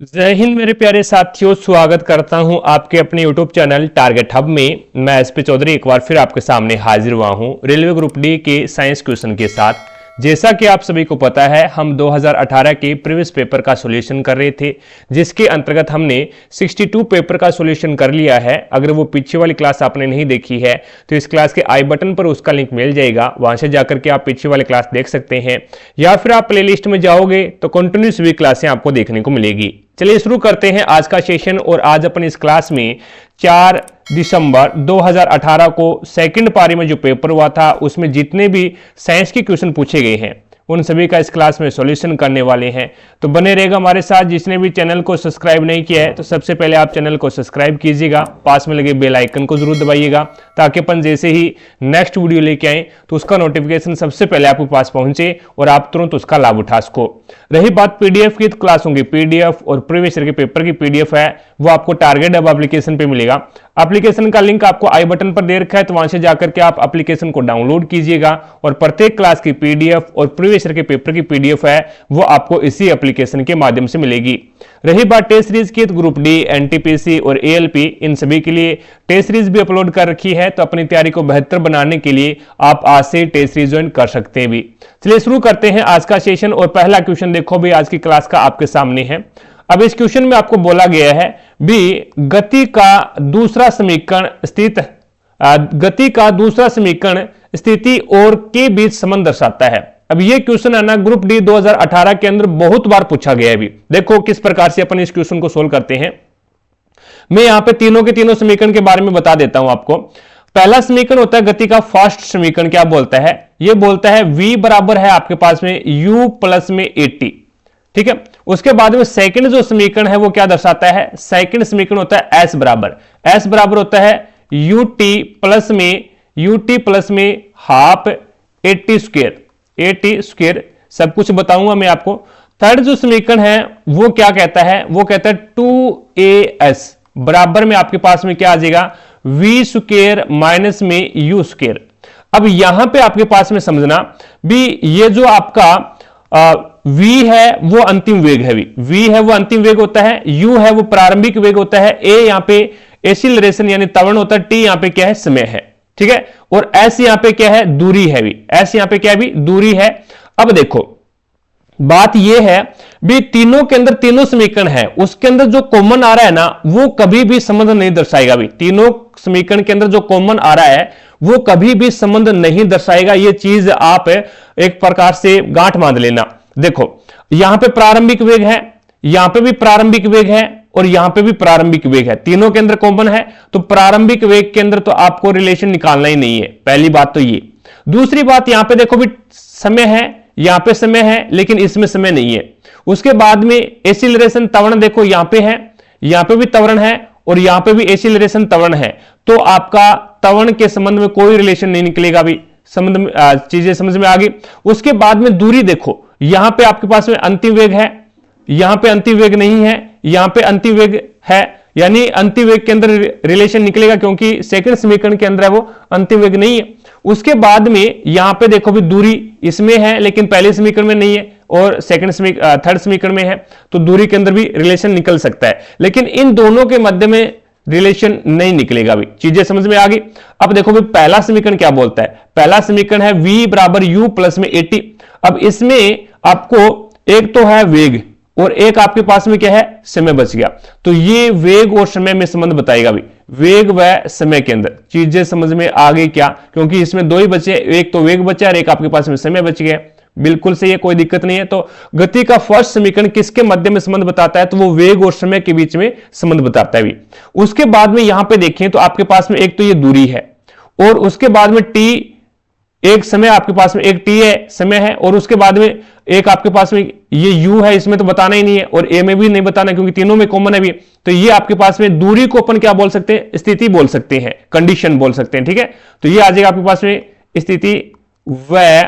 जय हिंद मेरे प्यारे साथियों, स्वागत करता हूं आपके अपने YouTube चैनल टारगेट हब में। मैं एसपी चौधरी एक बार फिर आपके सामने हाजिर हुआ हूं रेलवे ग्रुप डी के साइंस क्वेश्चन के साथ। जैसा कि आप सभी को पता है, हम 2018 के प्रीवियस पेपर का सॉल्यूशन कर रहे थे, जिसके अंतर्गत हमने 62 पेपर का सॉल्यूशन कर लिया है। अगर वो पीछे वाली क्लास आपने नहीं देखी है तो इस क्लास के आई बटन पर उसका लिंक मिल जाएगा, वहां से जाकर के आप पीछे वाली क्लास देख सकते हैं, या फिर आप प्लेलिस्ट में जाओगे तो कंटिन्यूस भी क्लासें आपको देखने को मिलेगी। चलिए शुरू करते हैं आज का सेशन। और आज अपन इस क्लास में 4 दिसंबर 2018 को सेकंड पारी में जो पेपर हुआ था उसमें जितने भी साइंस के क्वेश्चन पूछे गए हैं उन सभी का इस क्लास में सॉल्यूशन करने वाले हैं। तो बने रहेगा हमारे साथ। जिसने भी चैनल को सब्सक्राइब नहीं किया है तो सबसे पहले आप चैनल को सब्सक्राइब कीजिएगा, पास में लगे बेल आइकन को जरूर दबाइएगा, ताकि अपन जैसे ही नेक्स्ट वीडियो लेके आए तो उसका नोटिफिकेशन सबसे पहले आपके पास पहुंचे और आप तुरंत उसका लाभ उठा सको। रही बात पीडीएफ की, क्लास होंगी पीडीएफ और प्रीवियस ईयर के पेपर की पीडीएफ है वो आपको टारगेट हब एप्लीकेशन पे मिलेगा। एप्लीकेशन का लिंक आपको आई बटन पर दे रखा है, तो वहां से जाकर के आप एप्लीकेशन को डाउनलोड कीजिएगा और प्रत्येक क्लास की पीडीएफ और प्रीवियस ईयर के पेपर की पीडीएफ है वो आपको इसी एप्लीकेशन के माध्यम से मिलेगी। रही बात टेस्ट सीरीज की, तो ग्रुप डी, एनटीपीसी और एएलपी इन सभी के लिए टेस्ट सीरीज भी अपलोड कर रखी है, तो अपनी तैयारी को बेहतर बनाने के लिए आप आज से टेस्ट सीरीज ज्वाइन कर सकते हैं भी। चलिए शुरू करते हैं आज का सेशन। और पहला क्वेश्चन देखो भी आज की क्लास का आपके सामने है। अब इस क्वेश्चन में आपको बोला गया है भी गति का दूसरा समीकरण स्थिति और के बीच संबंध दर्शाता है। अब ये क्वेश्चन है ना, ग्रुप डी 2018 के अंदर बहुत बार पूछा गया है भी। देखो किस प्रकार से अपन इस क्वेश्चन को सोल्व करते हैं। मैं यहां पे तीनों के तीनों समीकरण के बारे में बता देता हूं आपको। पहला समीकरण होता है गति का फर्स्ट समीकरण। क्या बोलता है? यह बोलता है v बराबर है आपके पास में u प्लस में 80। ठीक है। उसके बाद में सेकंड जो समीकरण है वो क्या दर्शाता है? सेकंड समीकरण होता है s बराबर होता है ut प्लस में हाफ 80 स्क्वायर। सब कुछ बताऊंगा मैं आपको। थर्ड जो समीकरण है वो क्या कहता है? वो कहता है 2as बराबर में आपके पास में क्या आ जाएगा? v स्क्वायर माइनस में u स्क्वायर। अब यहां पे आपके पास में समझना भी, ये जो आपका v है वो अंतिम वेग है, v है वो अंतिम वेग होता है, u है वो प्रारंभिक वेग होता है, a यहां पे एक्सीलरेशन यानी त्वरण होता है, t यहां पे क्या है? समय है। ठीक है। और s यहां पे क्या है? दूरी है भी। s यहां पे क्या है भी? दूरी है। अब देखो बात यह है भी, तीनों के अंदर तीनों समीकरण है, उसके अंदर जो कॉमन आ रहा है ना वो कभी भी संबंध नहीं दर्शाएगा भी। तीनों समीकरण के अंदर जो कॉमन आ रहा है वो कभी भी संबंध नहीं दर्शाएगा। ये चीज आप एक प्रकार से गांठ बांध लेना। देखो यहां पे प्रारंभिक वेग है, यहां पे भी प्रारंभिक वेग है और यहां पे भी प्रारंभिक वेग है, तीनों के अंदर कॉमन है, तो प्रारंभिक वेग के अंदर तो आपको रिलेशन निकालना ही नहीं है। पहली बात तो ये। दूसरी बात, यहां पे देखो भी समय है, यहां पे समय है लेकिन इसमें समय नहीं है। उसके बाद में एक्सीलरेशन त्वरण देखो यहां पे है, यहां पे भी त्वरण है और यहां पे भी एक्सीलरेशन त्वरण है, तो आपका त्वरण के संबंध में कोई रिलेशन नहीं निकलेगा भी। चीजें समझ में आ गई। उसके बाद में दूरी देखो, यहां पे आपके पास में अंतिम वेग है, यहां पे अंतिम वेग नहीं है, यहां पे अंतिम वेग है, यानी अंतिम वेग के अंदर रिलेशन निकलेगा क्योंकि सेकंड समीकरण के अंदर है वो अंतिम वेग नहीं है। उसके बाद में यहां पे देखो भी दूरी इसमें है लेकिन पहले समीकरण में नहीं है और थर्ड समीकरण में है, तो दूरी के अंदर भी रिलेशन निकल सकता है, लेकिन इन दोनों के मध्य में रिलेशन नहीं निकलेगा भी। चीजें समझ में आ गई। अब देखो भी पहला समीकरण क्या बोलता है? पहला समीकरण है v बराबर u प्लस में 80। अब इसमें आपको एक तो है वेग और एक आपके पास में क्या है? समय बच गया, तो ये वेग और समय में संबंध बताएगा भी, वेग व समय के अंदर। चीजें समझ में आ गई क्या? क्योंकि इसमें दो ही बचे, एक तो वेग बचा और एक आपके पास में समय बच गया। बिल्कुल सही है, कोई दिक्कत नहीं है। तो गति का फर्स्ट समीकरण किसके मध्य में संबंध बताता है? तो वो वेग और समय के बीच में संबंध बताता है भी। उसके बाद में यहां पे देखें तो आपके पास में एक तो ये दूरी है और उसके बाद में t एक समय आपके पास में, एक t है समय है, और उसके बाद में एक आपके पास में ये u है, इसमें तो बताना ही नहीं है और a में भी नहीं बताना क्योंकि तीनों में कॉमन है भी। तो ये आपके पास में दूरी को अपन क्या बोल सकते हैं? स्थिति बोल सकते हैं, कंडीशन बोल सकते हैं। ठीक है। तो ये आ जाएगा आपके पास में स्थिति व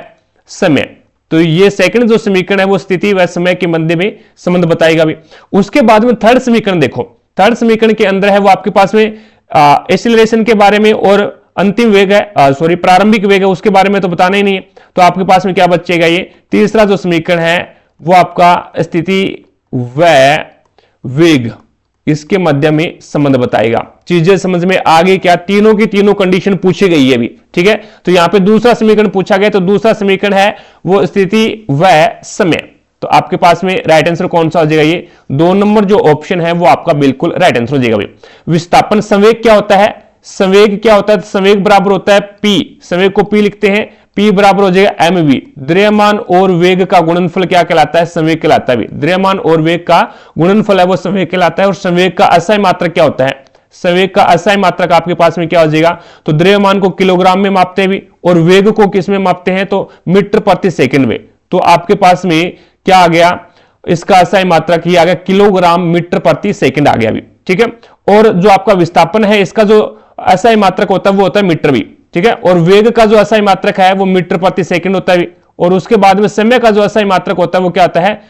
समय। तो ये सेकंड जो समीकरण है वो स्थिति व समय के मध्य में संबंध बताएगा भी। उसके बाद में थर्ड समीकरण देखो, थर्ड समीकरण के अंदर है वो आपके पास में एक्सीलरेशन के बारे में और अंतिम वेग है, प्रारंभिक वेग है, उसके बारे में तो बताना ही नहीं है। तो आपके पास में क्या बचेगा? ये तीसरा जो समीकरण है वो आपका स्थिति व वेग, इसके मध्य में संबंध बताएगा। चीजें समझ में आ गई क्या? तीनों की तीनों कंडीशन पूछी गई है अभी, ठीक है। तो यहां पे दूसरा समीकरण पूछा गया, तो दूसरा समीकरण है वो स्थिति व समय। तो आपके पास में राइट आंसर कौन सा हो जाएगा? ये 2 नंबर जो ऑप्शन है वो आपका बिल्कुल राइट आंसर हो जाएगा भाई। विस्थापन संवेग क्या होता है? संवेग क्या होता है? संवेग बराबर होता है P, संवेग को P लिखते हैं, P बराबर हो जाएगा mv। द्रव्यमान और वेग का गुणनफल क्या कहलाता है? संवेग कहलाता है। द्रव्यमान और वेग का गुणनफल है वो संवेग कहलाता है। और संवेग का असाई मात्रक क्या होता है? संवेग का असाई मात्रक आपके पास में क्या हो जाएगा? तो द्रव्यमान को किलोग्राम में मापते हैं भी, और वेग को किस में मापते हैं? तो मीटर प्रति सेकंड में। तो आपके पास में क्या आ गया? इसका असाई मात्रक ही आ गया किलोग्राम मीटर प्रति सेकंड आ गया अभी, ठीक है। और जो आपका विस्थापन है इसका जो असाई मात्रक होता है वो होता है मीटर भी, ठीक है। और वेग का जो असाई मात्रक है वो मीटर प्रति सेकंड होता है। और उसके बाद में समय का जो असाई मात्रक होता है वो क्या होता है?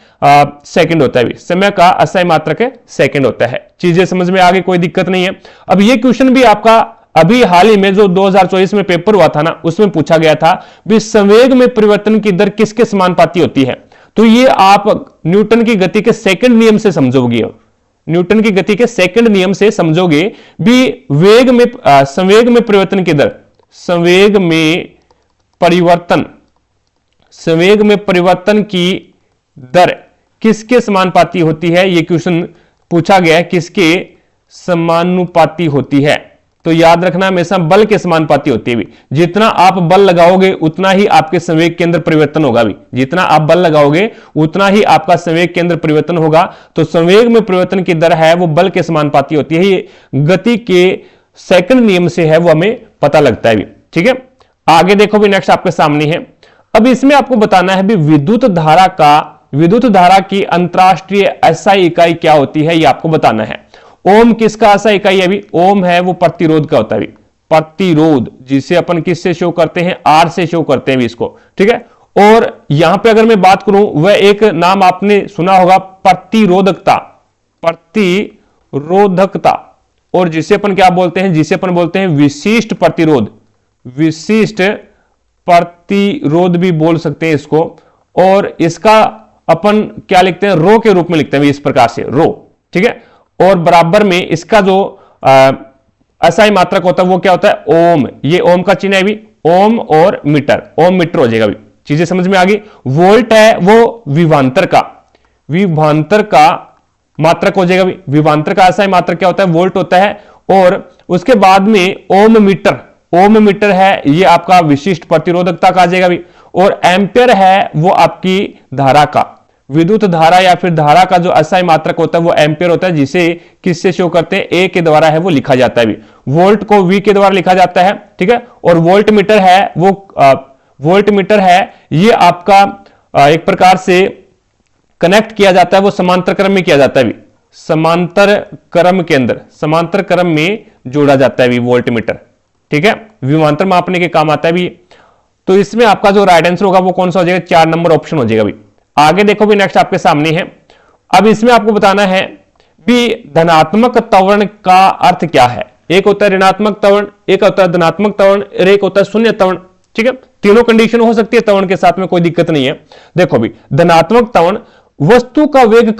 सेकंड होता है। समय का असाई मात्रक सेकंड होता है। चीजें समझ में आ गई, कोई दिक्कत नहीं है। अब ये क्वेश्चन भी आपका अभी हाल ही में जो 2024 में पेपर हुआ था ना, उसमें पूछा गया था भी संवेग में परिवर्तन की दर किसके समानुपाती होती है? तो ये आप न्यूटन की गति के सेकंड नियम से समझोगे, न्यूटन की गति के सेकंड नियम से समझोगे भी वेग में संवेग में परिवर्तन की दर, संवेग में परिवर्तन की दर किसके समानुपाती होती है? यह क्वेश्चन पूछा गया है, किसके समानुपाती होती है? तो याद रखना हमेशा बल के समानुपाती होती है भी। जितना आप बल लगाओगे उतना ही आपके संवेग के अंदर परिवर्तन होगा भी। जितना आप बल लगाओगे उतना ही आपका संवेग के अंदर परिवर्तन होगा। तो संवेग में परिवर्तन की दर है वो बल के समानुपाती होती है। ये गति के सेकंड नियम से है, वो हमें पता लगता है भी, ठीक है। आगे देखो भी, नेक्स्ट आपके सामने है। अब इसमें आपको बताना है भी विद्युत धारा की अंतरराष्ट्रीय एसआई इकाई क्या होती है, ये आपको बताना है। ओम किसका एसआई इकाई है? अभी ओम है वो प्रतिरोध का होता है। प्रतिरोध जिसे अपन किससे शो करते हैं? आर से शो करते हैं इसको, ठीक है। और यहां पे अगर मैं बात करूं, वह एक नाम आपने सुना होगा प्रतिरोधकता, और जिसे अपन क्या बोलते हैं? जिसे अपन बोलते हैं विशिष्ट प्रतिरोध, विशिष्ट प्रतिरोध भी बोल सकते हैं इसको। और इसका अपन क्या लिखते हैं? रो के रूप में लिखते हैं इस प्रकार से, रो, ठीक है। और बराबर में इसका जो असाई मात्रक होता है वो क्या होता है? ओम। ये ओम का चिन्ह है भी, ओम और मीटर, ओम मीटर हो जाएगा भी। चीजें समझ में आ गई। वोल्ट है वो विभवांतर का मात्रक हो जाएगा भी। विभवांतर का असाई मात्रक क्या होता है? वोल्ट होता है। और उसके बाद में ओम मीटर है ये आपका विशिष्ट प्रतिरोधकता का आ जाएगा भी। और एम्पियर है वो आपकी धारा का, विद्युत धारा या फिर धारा का जो असाई मात्रक होता है वो एम्पियर होता है, जिसे किससे शो करते हैं? ए के द्वारा है वो लिखा जाता है भी। वोल्ट को वी के द्वारा लिखा जाता है, ठीक है। और वोल्ट मीटर है ये आपका एक प्रकार से कनेक्ट किया जाता है, वो समांतर क्रम में किया जाता है भी। समांतर क्रम में जोड़ा जाता है भी वोल्ट मीटर, ठीक है। विभवांतर मापने के काम आता है भी। तो इसमें आपका जो राइट आंसर होगा वो कौन सा हो जाएगा? 4 नंबर ऑप्शन हो जाएगा भी। आगे देखो भी, नेक्स्ट आपके सामने है। अब इसमें आपको बताना है भी धनात्मक त्वरण का अर्थ क्या है? एक होता है ऋणात्मक त्वरण, एक होता है धनात्मक त्वरण, और एक होता है शून्य त्वरण, ठीक है। तीनों कंडीशन हो सकती है त्वरण के साथ में, कोई दिक्कत नहीं है। देखो भी, धनात्मक त्वरण वस्तु का वेग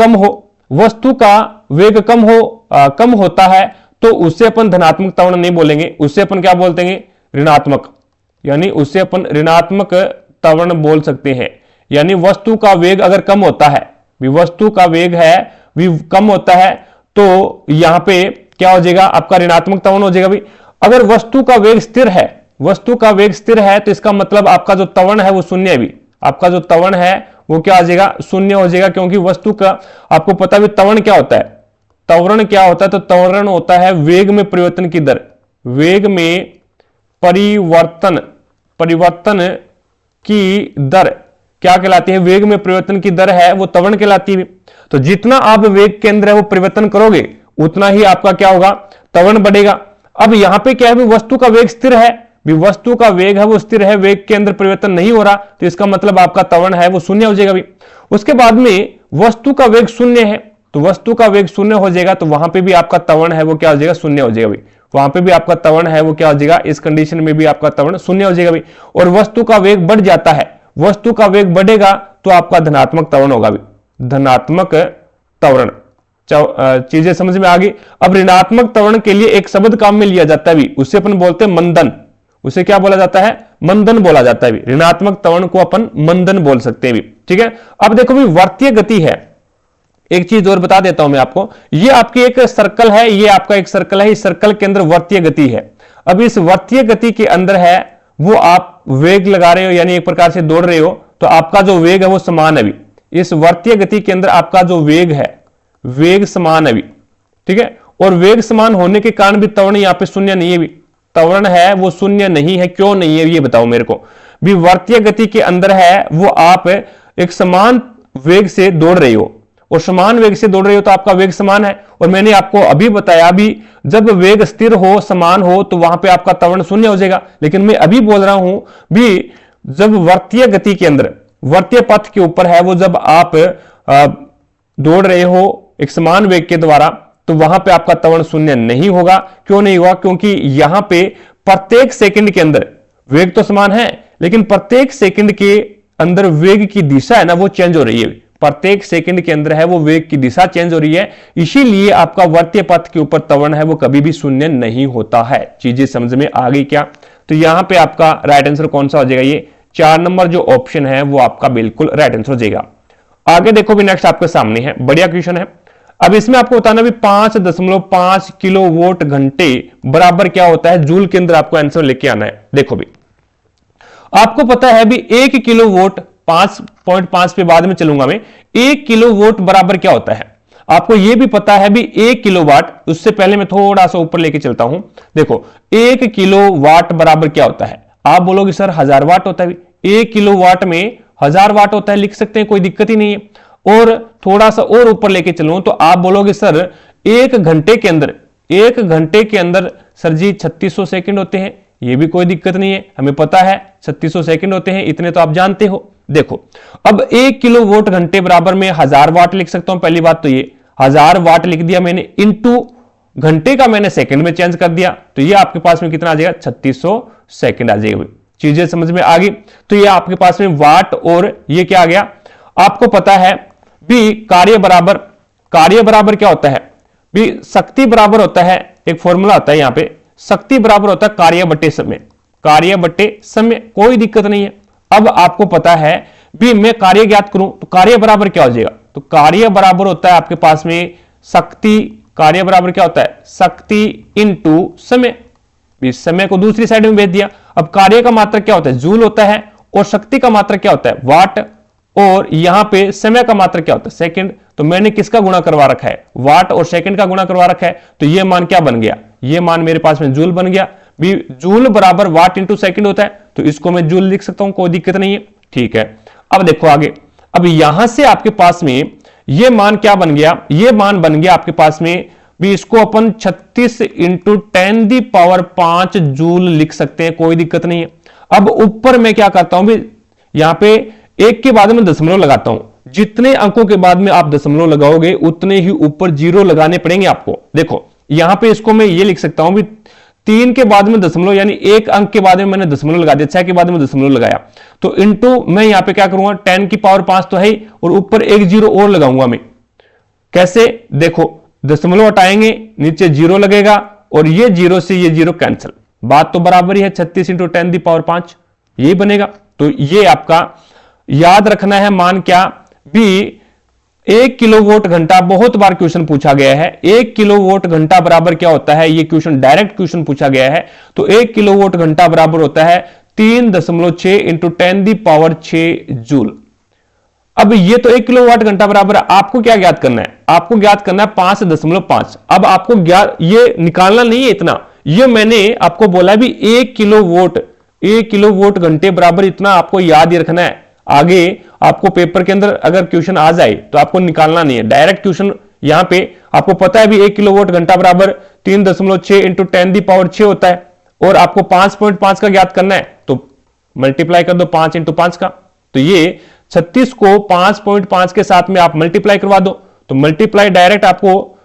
कम होता है तो उससे अपन धनात्मक त्वरण नहीं बोलेंगे, उससे अपन क्या बोलते हैं? ऋणात्मक, यानी उससे अपन ऋणात्मक त्वरण बोल सकते हैं। यानी वस्तु का वेग अगर कम होता है, वस्तु का वेग है कम होता है, तो यहां पे क्या हो जाएगा? आपका ऋणात्मक त्वरण हो जाएगा भी। अगर वस्तु का वेग स्थिर है तो इसका मतलब आपका जो त्वरण है वो शून्य है भी। आपका जो त्वरण है वो क्या आ जाएगा? शून्य हो जाएगा, क्योंकि वस्तु का आपको पता भी त्वरण क्या होता है? त्वरण क्या होता है? तो त्वरण होता है वेग में परिवर्तन की दर। वेग में परिवर्तन की दर क्या कहलाती है? वेग में परिवर्तन की दर है वो त्वरण कहलाती है। तो जितना आप वेग के अंदर है वो परिवर्तन करोगे उतना ही आपका क्या होगा? त्वरण बढ़ेगा। अब यहां पे क्या है? वस्तु का वेग स्थिर है, वस्तु का वेग है वो स्थिर है, वेग के अंदर परिवर्तन नहीं हो रहा, तो इसका मतलब आपका त्वरण है वो शून्य हो जाएगा भी। उसके बाद में वस्तु का वेग शून्य है, तो वस्तु का वेग शून्य हो जाएगा, तो वहां पे भी आपका त्वरण है वो क्या हो जाएगा? शून्य हो जाएगा भी। वहां पे भी आपका त्वरण है वो क्या हो जाएगा? इस कंडीशन में भी आपका त्वरण शून्य हो जाएगा भी। और वस्तु का वेग बढ़ जाता है, वस्तु का वेग बढ़ेगा तो आपका धनात्मक त्वरण होगा भी, धनात्मक त्वरण। चीजें समझ में आ गई। अब ऋणात्मक त्वरण के लिए एक शब्द काम में लिया जाता है भी, उसे अपन बोलते हैं मंदन। उसे क्या बोला जाता है? मंदन बोला जाता है भी। ऋणात्मक त्वरण को अपन मंदन बोल सकते हैं भी, ठीक है। अब देखो भी वर्तीय गति है, एक चीज और बता देता हूं मैं आपको, ये आपकी एक सर्कल है, ये आपका एक सर्कल है, इस सर्कल के अंदर वर्तीय गति है। अब इस वर्तीय गति के अंदर है वो आप वेग लगा रहे हो, यानी एक प्रकार से दौड़ रहे हो, तो आपका जो वेग है वो समान है भी। इस वर्तीय गति के अंदर आपका जो वेग है, वेग समान है भी, ठीक है। और वेग समान होने के कारण भी त्वरण यहां पे शून्य नहीं है भी, त्वरण है वो शून्य नहीं है। क्यों नहीं है ये बताओ मेरे को भी। वर्तीय गति के अंदर है वो आप एक समान वेग से दौड़ रहे हो, और समान वेग से दौड़ रहे हो तो आपका वेग समान है। और मैंने आपको अभी बताया भी, जब वेग स्थिर हो, समान हो, तो वहां पे आपका त्वरण शून्य हो जाएगा। लेकिन मैं अभी बोल रहा हूं भी, जब वर्तीय गति के अंदर, वर्तीय पथ के ऊपर है वो, जब आप दौड़ रहे हो एक समान वेग के द्वारा, तो वहां पे आपका त्वरण शून्य नहीं होगा। क्यों नहीं होगा? क्योंकि यहां पे प्रत्येक सेकंड के अंदर वेग तो समान है, लेकिन प्रत्येक सेकंड के अंदर वेग की दिशा है ना, वो चेंज हो रही है। प्रत्येक सेकंड के अंदर है वो वेग की दिशा चेंज हो रही है, इसीलिए आपका वर्तीय पथ के ऊपर त्वरण है वो कभी भी शून्य नहीं होता है। चीजें समझ में आ गई क्या? तो यहां पे आपका राइट आंसर कौन सा हो जाएगा? ये 4 नंबर जो ऑप्शन है वो आपका बिल्कुल राइट आंसर हो जाएगा। आगे देखो भी, नेक्स्ट आपके सामने है, बढ़िया क्वेश्चन है। अब इसमें आपको बताना भी 5.5 किलोवाट घंटे बराबर क्या होता है, जूल के अंदर आपको आंसर लेके आना है। देखो भी, आपको पता है भी 1 किलोवाट, 5.5 पे बाद में चलूंगा मैं, 1 किलोवाट बराबर क्या होता है। आपको यह भी पता है भी 1 किलोवाट, उससे पहले मैं थोड़ा सा ऊपर लेके चलता हूं। देखो 1 किलोवाट बराबर क्या होता है। आप बोलोगे सर 1000 वाट होता है। 1 किलोवाट में 1000 वाट होता है, लिख सकते हैं, कोई दिक्कत ही नहीं है। और थोड़ा सा और ऊपर लेके चलूं तो आप बोलोगे सर 1 घंटे के अंदर, 1 घंटे के अंदर सर जी 3600 सेकंड होते हैं। ये भी कोई दिक्कत नहीं है, हमें पता है 3600 सेकंड होते हैं, इतने तो आप जानते हो। देखो अब 1 किलोवाट घंटे बराबर में 1000 वाट लिख सकता हूं। पहली बात तो ये 1000 वाट लिख दिया मैंने, इंटू घंटे का मैंने सेकंड में चेंज कर दिया, तो ये आपके पास में कितना आ जाएगा? 3600 सेकंड आ जाएगा। चीजें समझ में आ गई? तो ये आपके पास में वाट, और ये क्या आ गया? आपको पता है भी कार्य बराबर क्या होता है भी? शक्ति बराबर होता है, एक फॉर्मूला होता है यहां पे, शक्ति बराबर होता है कार्य बटे समय, कार्य बटे समय, कोई दिक्कत नहीं है। अब आपको पता है भी मैं कार्य ज्ञात करूं तो कार्य बराबर क्या हो जाएगा? तो कार्य बराबर होता है आपके पास में शक्ति, कार्य बराबर क्या होता है? शक्ति इंटू समय। इस समय को दूसरी साइड में भेज दिया। अब कार्य का मात्रक क्या होता है? जूल होता है, और शक्ति का मात्रक क्या होता है? वाट, और यहां पे समय का मात्रक क्या होता है? सेकंड। तो मैंने किसका गुणा करवा रखा है? वाट और सेकंड का गुणा करवा रखा है। तो ये मान क्या बन गया? ये मान मेरे पास में जूल बन गया भी। जूल बराबर वाट इंटू सेकंड होता है, तो इसको मैं जूल लिख सकता हूं, कोई दिक्कत नहीं है, ठीक है। अब देखो आगे, अब यहां से आपके पास में ये मान क्या बन गया? ये मान बन गया आपके पास में भी, इसको अपन 36 इंटू 10⁵ जूल लिख सकते हैं, कोई दिक्कत नहीं है। अब ऊपर मैं क्या करता हूं भी, यहां पे एक के बाद में दशमलव लगाता हूं। जितने अंकों के बाद में आप दशमलव लगाओगे उतने ही ऊपर जीरो लगाने पड़ेंगे आपको। देखो यहां पे इसको मैं ये लिख सकता हूं भी 3 के बाद में दशमलव, यानी एक अंक के बाद में मैंने दशमलव लगा दिया, 6 के बाद में दशमलव लगाया, तो इंटू मैं यहां पे क्या करूंगा? 10⁵ तो है ही, और ऊपर एक जीरो और लगाऊंगा मैं। कैसे? देखो दशमलव हटाएंगे, नीचे जीरो लगेगा, और ये जीरो से ये जीरो कैंसिल, बात तो बराबर ही है। 36 इंटू 10⁵ यही बनेगा। तो ये आपका याद रखना है मान क्या भी, 1 किलोवाट घंटा, बहुत बार क्वेश्चन पूछा गया है। 1 किलोवाट घंटा बराबर क्या होता है? ये क्वेश्चन डायरेक्ट क्वेश्चन पूछा गया है। तो 1 किलोवाट घंटा बराबर होता है 3.6 इंटू 10⁶ जूल। अब ये तो 1 किलोवाट घंटा बराबर है, आपको क्या ज्ञात करना है? आपको ज्ञात करना है 5.5। अब आपको ये निकालना नहीं है इतना, ये मैंने आपको बोला भी 1 किलोवाट घंटे बराबर इतना आपको याद ही रखना है। आगे आपको पेपर के अंदर अगर क्वेश्चन आ जाए तो आपको निकालना नहीं है, डायरेक्ट क्वेश्चन यहां पे आपको पता है भी 1 किलोवाट घंटा बराबर 3.6 इंटू 10⁶ होता है, और आपको 5.5 का ज्ञात करना है, तो मल्टीप्लाई कर दो 5 इंटू 5 का। तो ये 36 को 5.5 के साथ में आप मल्टीप्लाई करवा दो, तो मल्टीप्लाई डायरेक्ट आपको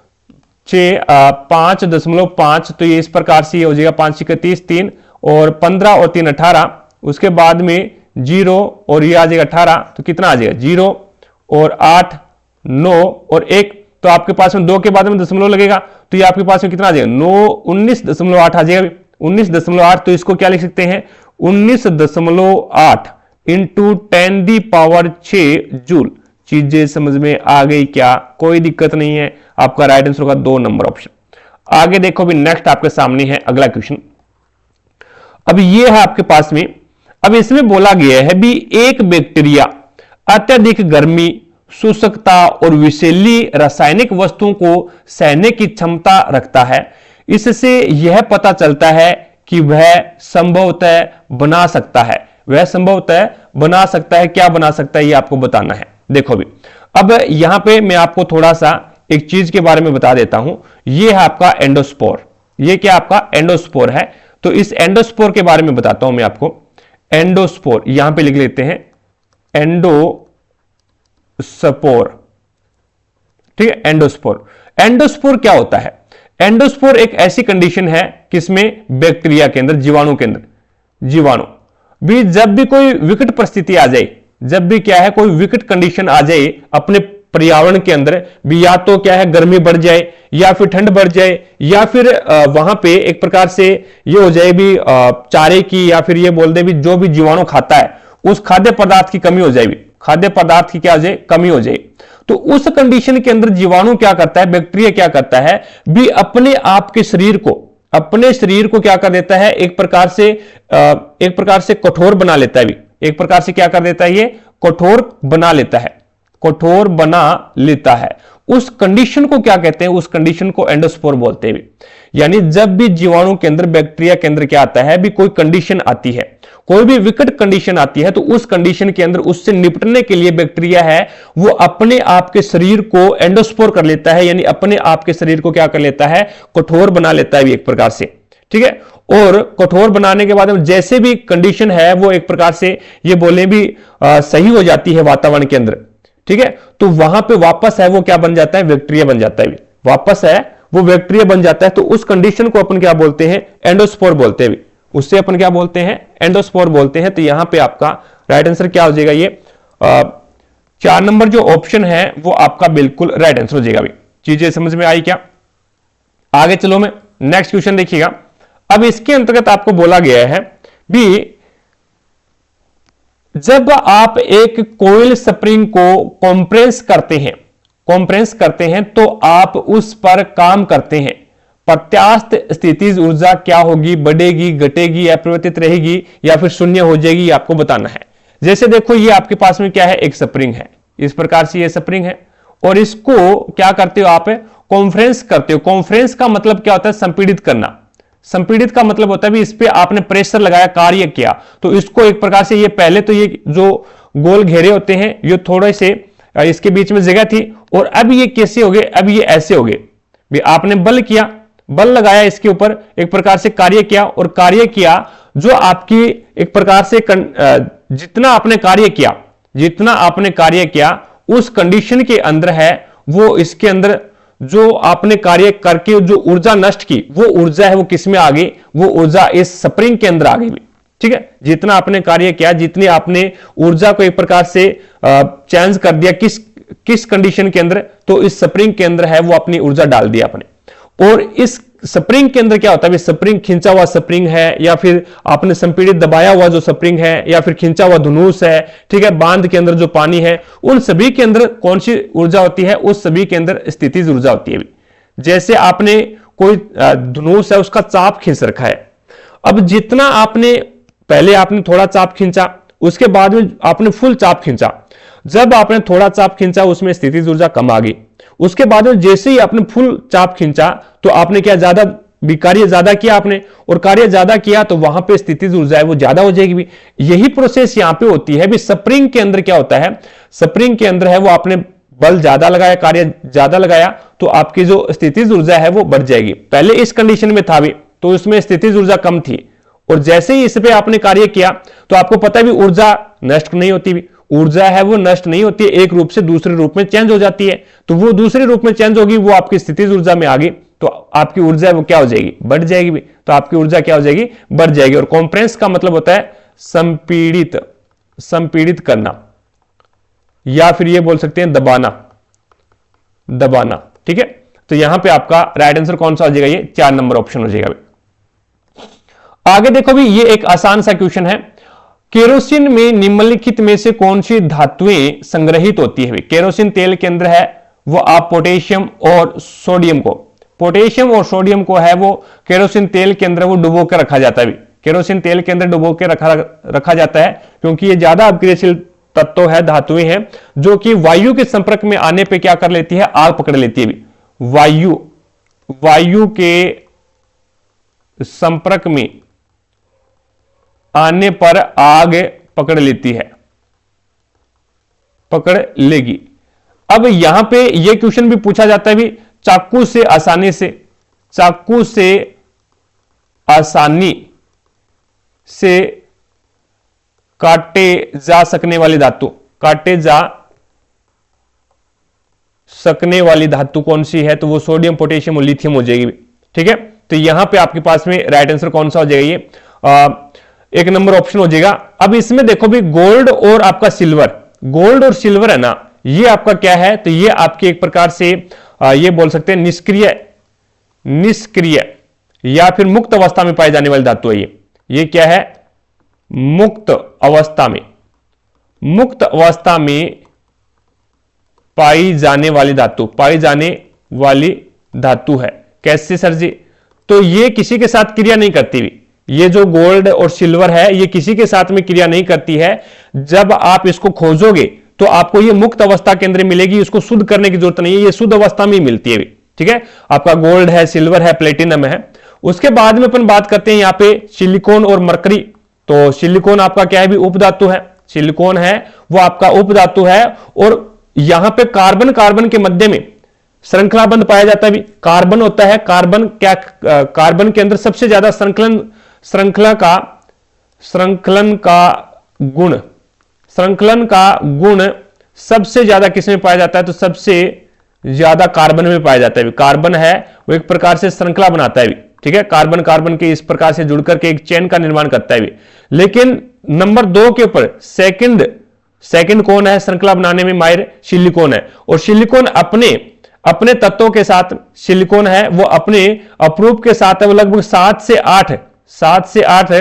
5.5, तो ये इस प्रकार से हो जाएगा 5 × 30, 3 और 15 और 3 18, उसके बाद में 0 और ये आ जाएगा 18, तो कितना आ जाएगा? 0 और 8 9 और 1, तो तो आपके पास में 2 के बाद में दशमलव लगेगा, तो ये आपके पास में कितना आ जाएगा 19.8 आ जाएगा। 19.8, तो इसको क्या लिख सकते हैं 19.8 इंटू 10⁶ जूल। चीजें समझ में आ गई क्या? कोई दिक्कत नहीं है, आपका राइट आंसर होगा 2 नंबर ऑप्शन। आगे देखो भी, नेक्स्ट आपके सामने है अगला क्वेश्चन। अब ये है आपके पास में, अब इसमें बोला गया है भी एक बैक्टीरिया अत्यधिक गर्मी, शुष्कता और विषैली रासायनिक वस्तुओं को सहने की क्षमता रखता है। इससे यह पता चलता है कि वह संभवतः बना सकता है। वह संभवतः बना सकता है, क्या बना सकता है ये आपको बताना है। देखो भी, अब यहां पे मैं आपको थोड़ा सा एक चीज के बारे में बता देता हूं। ये है आपका एंडोस्पोर। ये क्या आपका एंडोस्पोर है, तो इस एंडोस्पोर के बारे में बताता हूं मैं आपको। एंडोस्पोर यहां पे लिख लेते हैं, एंडोस्पोर, ठीक है। एंडोस्पोर, एंडोस्पोर क्या होता है? एंडोस्पोर एक ऐसी कंडीशन है किसमें, बैक्टीरिया के अंदर, जीवाणु के अंदर, जीवाणु भी जब भी कोई विकट परिस्थिति आ जाए, जब भी क्या है कोई विकट कंडीशन आ जाए अपने पर्यावरण के अंदर भी, या तो क्या है गर्मी बढ़ जाए या फिर ठंड बढ़ जाए, या फिर वहां पे एक प्रकार से ये हो जाए भी चारे की, या फिर ये बोल दे भी जो भी जीवाणु खाता है उस खाद्य पदार्थ की कमी हो जाए, खाद्य पदार्थ की क्या हो जाए, कमी हो जाए। तो उस कंडीशन के अंदर जीवाणु क्या करता है, बैक्टीरिया क्या करता है भी, अपने आप के शरीर को, अपने शरीर को क्या कर देता है, एक प्रकार से कठोर बना लेता है भी, एक प्रकार से क्या कर देता है, ये कठोर बना लेता है, कठोर बना लेता है। उस कंडीशन को क्या कहते हैं, उस कंडीशन को एंडोस्पोर बोलते हैं। यानी जब भी जीवाणु के अंदर, बैक्टीरिया के अंदर क्या आता है भी, कोई कंडीशन आती है, कोई भी विकट कंडीशन आती है, तो उस कंडीशन के अंदर उससे निपटने के लिए बैक्टीरिया है वो अपने आप के शरीर को एंडोस्पोर कर लेता है, यानी अपने आप के शरीर को क्या कर लेता है, कठोर बना लेता है एक प्रकार से, ठीक है। और कठोर बनाने के बाद जैसे भी कंडीशन है वो एक प्रकार से ये बोले भी सही हो जाती है वातावरण के अंदर, ठीक है। तो वहां पे वापस है वो क्या बन जाता है, बैक्टीरिया बन जाता है, वापस है वो बैक्टीरिया बन जाता है। तो उस कंडीशन को अपन क्या बोलते हैं, एंडोस्पोर बोलते हैं, उससे अपन क्या बोलते हैं, एंडोस्पोर बोलते हैं। तो यहां पे आपका राइट आंसर क्या हो जाएगा, ये 4 नंबर जो ऑप्शन है वो आपका बिल्कुल राइट आंसर हो जाएगा। भी चीजें समझ में आई क्या? आगे चलो, मैं नेक्स्ट क्वेश्चन देखिएगा। अब इसके अंतर्गत आपको बोला गया है भी, जब आप एक कोयल स्प्रिंग को कंप्रेस करते हैं तो आप उस पर काम करते हैं, प्रत्यास्थ स्थितिज ऊर्जा क्या होगी, बढ़ेगी, घटेगी, अपरिवर्तित रहेगी या फिर शून्य हो जाएगी, आपको बताना है। जैसे देखो ये आपके पास में क्या है, एक स्प्रिंग है, इस प्रकार से ये स्प्रिंग है, और इसको क्या करते हो आप, कॉन्फ्रेंस करते हो। कॉन्फ्रेंस का मतलब क्या होता है, संपीड़ित करना। संपीड़ित का मतलब होता है भी इस पे आपने प्रेशर लगाया, कार्य किया, तो इसको एक प्रकार से, ये पहले तो ये जो गोल घेरे होते हैं ये थोड़े से इसके बीच में जगह थी, और अब ये कैसे हो गए, अब ये ऐसे हो गए भी, आपने बल किया, बल लगाया इसके ऊपर, एक प्रकार से कार्य किया, और कार्य किया जो आपकी एक प्रकार से जितना आपने कार्य किया उस कंडीशन के अंदर है वो, इसके अंदर जो आपने कार्य करके जो ऊर्जा नष्ट की, वो ऊर्जा है वो किस में आ गई, वो ऊर्जा इस स्प्रिंग के अंदर आ गई, ठीक है। जितना आपने कार्य किया, जितनी आपने ऊर्जा को एक प्रकार से चेंज कर दिया किस कंडीशन के अंदर, तो इस स्प्रिंग के अंदर है वो अपनी ऊर्जा डाल दिया आपने। और इस स्प्रिंग के अंदर क्या होता है, स्प्रिंग खींचा हुआ स्प्रिंग है, या फिर आपने संपीड़ित दबाया हुआ जो स्प्रिंग है, या फिर खींचा हुआ धनुष है, ठीक है। बांध के अंदर जो पानी है, उन सभी के अंदर कौन सी ऊर्जा होती है, उस सभी के अंदर स्थितिज ऊर्जा होती है। जैसे आपने कोई धनुष है उसका चाप खींच रखा है, अब जितना आपने पहले आपने थोड़ा चाप खींचा, उसके बाद में आपने फुल चाप खींचा, जब आपने थोड़ा चाप खींचा उसमें स्थितिज ऊर्जा कम आ गई, उसके बाद में जैसे ही आपने फुल चाप खींचा तो आपने क्या ज्यादा कार्य ज्यादा किया आपने, और कार्य ज्यादा किया तो वहां पे स्थितिज ऊर्जा है वो ज्यादा हो जाएगी भी। यही प्रोसेस यहां पे होती है भी। स्प्रिंग के अंदर क्या होता है, स्प्रिंग के अंदर है वो आपने बल ज्यादा लगाया, कार्य ज्यादा लगाया, तो आपकी जो स्थितिज ऊर्जा है वो बढ़ जाएगी। पहले इस कंडीशन में था भी तो उसमें स्थितिज ऊर्जा कम थी, और जैसे ही इस पे आपने कार्य किया तो आपको पता है भी ऊर्जा नष्ट नहीं होती भी, ऊर्जा है वो नष्ट नहीं होती है, एक रूप से दूसरे रूप में चेंज हो जाती है। तो वो दूसरे रूप में चेंज होगी, वो आपकी स्थितिज ऊर्जा में आ गई, तो आपकी ऊर्जा वो क्या हो जाएगी, बढ़ जाएगी भी। तो आपकी ऊर्जा क्या हो जाएगी, बढ़ जाएगी। और कॉम्प्रेस का मतलब होता है संपीड़ित करना, या फिर ये बोल सकते हैं दबाना, ठीक है, तो यहां पे आपका राइट आंसर कौन सा हो जाएगा, ये 4 नंबर ऑप्शन हो जाएगा। आगे देखो भी, ये एक आसान सा क्वेश्चन है, केरोसिन में निम्नलिखित में से कौन सी धातुएं संग्रहित होती है। केरोसिन तेल के अंदर है वो आप पोटेशियम और सोडियम को, पोटेशियम और सोडियम को है वो केरोसिन तेल के अंदर वो डुबो के रखा जाता है। केरोसिन तेल के अंदर डुबो के रखा जाता है क्योंकि ये ज्यादा अपग्रेसिव तत्व है, धातुएं हैं जो कि वायु के संपर्क में आने पे क्या कर लेती है, आग पकड़ लेती है। वायु के संपर्क में आने पर आग पकड़ लेती है, पकड़ लेगी। अब यहां पे यह क्वेश्चन भी पूछा जाता है भी, चाकू से आसानी से काटे जा सकने वाली धातु, कौन सी है, तो वो सोडियम, पोटेशियम और लिथियम हो जाएगी। ठीक है, तो यहां पे आपके पास में राइट आंसर कौन सा हो जाएगा, ये 1 नंबर ऑप्शन हो जाएगा। अब इसमें देखो भी, गोल्ड और आपका सिल्वर, गोल्ड और सिल्वर है ना, ये आपका क्या है, तो ये आपके एक प्रकार से ये बोल सकते हैं निष्क्रिय या फिर मुक्त अवस्था में पाई जाने वाली धातु है। ये क्या है, मुक्त अवस्था में पाई जाने वाली धातु है। कैसे सर जी, तो ये किसी के साथ क्रिया नहीं करती हुई, ये जो गोल्ड और सिल्वर है ये किसी के साथ में क्रिया नहीं करती है। जब आप इसको खोजोगे तो आपको ये मुक्त अवस्था के अंदर मिलेगी, इसको शुद्ध करने की जरूरत नहीं है, ये शुद्ध अवस्था में ही मिलती है। ठीक है, आपका गोल्ड है, सिल्वर है, प्लेटिनम है। उसके बाद में अपन बात करते हैं यहां पे सिलिकॉन और मरकरी। तो सिलिकॉन आपका क्या है भी, उपधातु है, सिलिकॉन है वो आपका उपधातु है, और यहां पे कार्बन के मध्य में श्रृंखलाबंध पाया जाता है भी। कार्बन होता है, कार्बन के अंदर सबसे ज्यादा श्रृंखलन का गुण सबसे ज्यादा किसमें पाया जाता है, तो सबसे ज्यादा कार्बन में पाया जाता है। कार्बन है वो एक प्रकार से श्रृंखला बनाता है भी। ठीक है, कार्बन के इस प्रकार से जुड़कर के एक चेन का निर्माण करता है भी। लेकिन नंबर 2 के ऊपर सेकंड कौन है श्रृंखला बनाने में माहिर, सिलिकॉन है। और सिलिकॉन अपने तत्वों के साथ, सिलिकॉन है वो अपने अप्रूप के साथ है, वो लगभग 7 से 8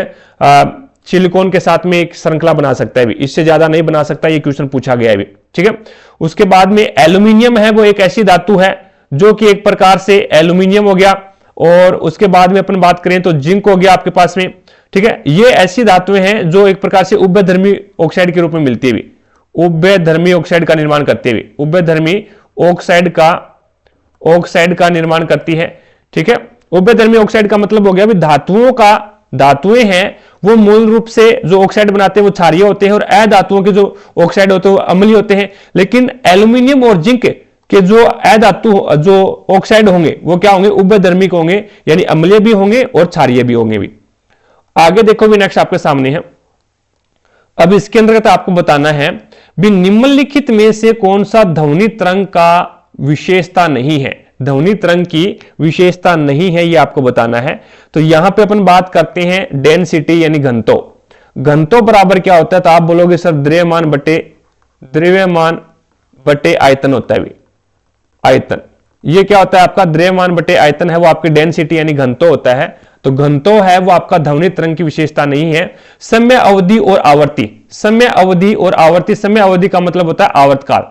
सिलिकॉन के साथ में एक श्रृंखला बना सकता है भी, इससे ज्यादा नहीं बना सकता। ये क्वेश्चन पूछा गया है भी। ठीक है, उसके बाद में एल्यूमिनियम है वो एक ऐसी धातु है जो कि एक प्रकार से एल्यूमिनियम हो गया। और उसके बाद में अपन बात करें तो जिंक हो गया आपके पास में। ठीक है, ये ऐसी धातुएं हैं जो एक प्रकार से उभयधर्मी ऑक्साइड के रूप में मिलती है भी, उभयधर्मी ऑक्साइड का निर्माण करते हुए, उभयधर्मी ऑक्साइड का निर्माण करती है। ठीक है, उभयधर्मी ऑक्साइड का मतलब हो गया भी धातुएं हैं वो मूल रूप से जो ऑक्साइड बनाते हैं वो क्षारीय होते हैं, और अधातुओं के जो ऑक्साइड होते हैं वो अम्लीय होते हैं। लेकिन एल्यूमिनियम और जिंक के जो अधातु जो ऑक्साइड होंगे वो क्या होंगे, उभयधर्मी होंगे, यानी अम्लीय भी होंगे और क्षारीय भी होंगे भी। आगे देखो भी, नेक्स्ट आपके सामने है। अब इसके अंतर्गत आपको बताना है भी, निम्नलिखित में से कौन सा ध्वनि तरंग का विशेषता नहीं है, ध्वनि तरंग की विशेषता नहीं है, ये आपको बताना है। तो यहां पे अपन बात करते हैं डेंसिटी यानी घनत्व बराबर क्या होता है, तो आप बोलोगे सर द्रव्यमान बटे आयतन होता है भी। आयतन ये क्या होता है आपका, द्रव्यमान बटे आयतन है वो आपकी डेंसिटी यानी घनत्व होता है। तो घनत्व है वो आपका ध्वनि तरंग की विशेषता नहीं है। समय अवधि और आवर्ती, समय अवधि का मतलब होता है आवर्तकाल।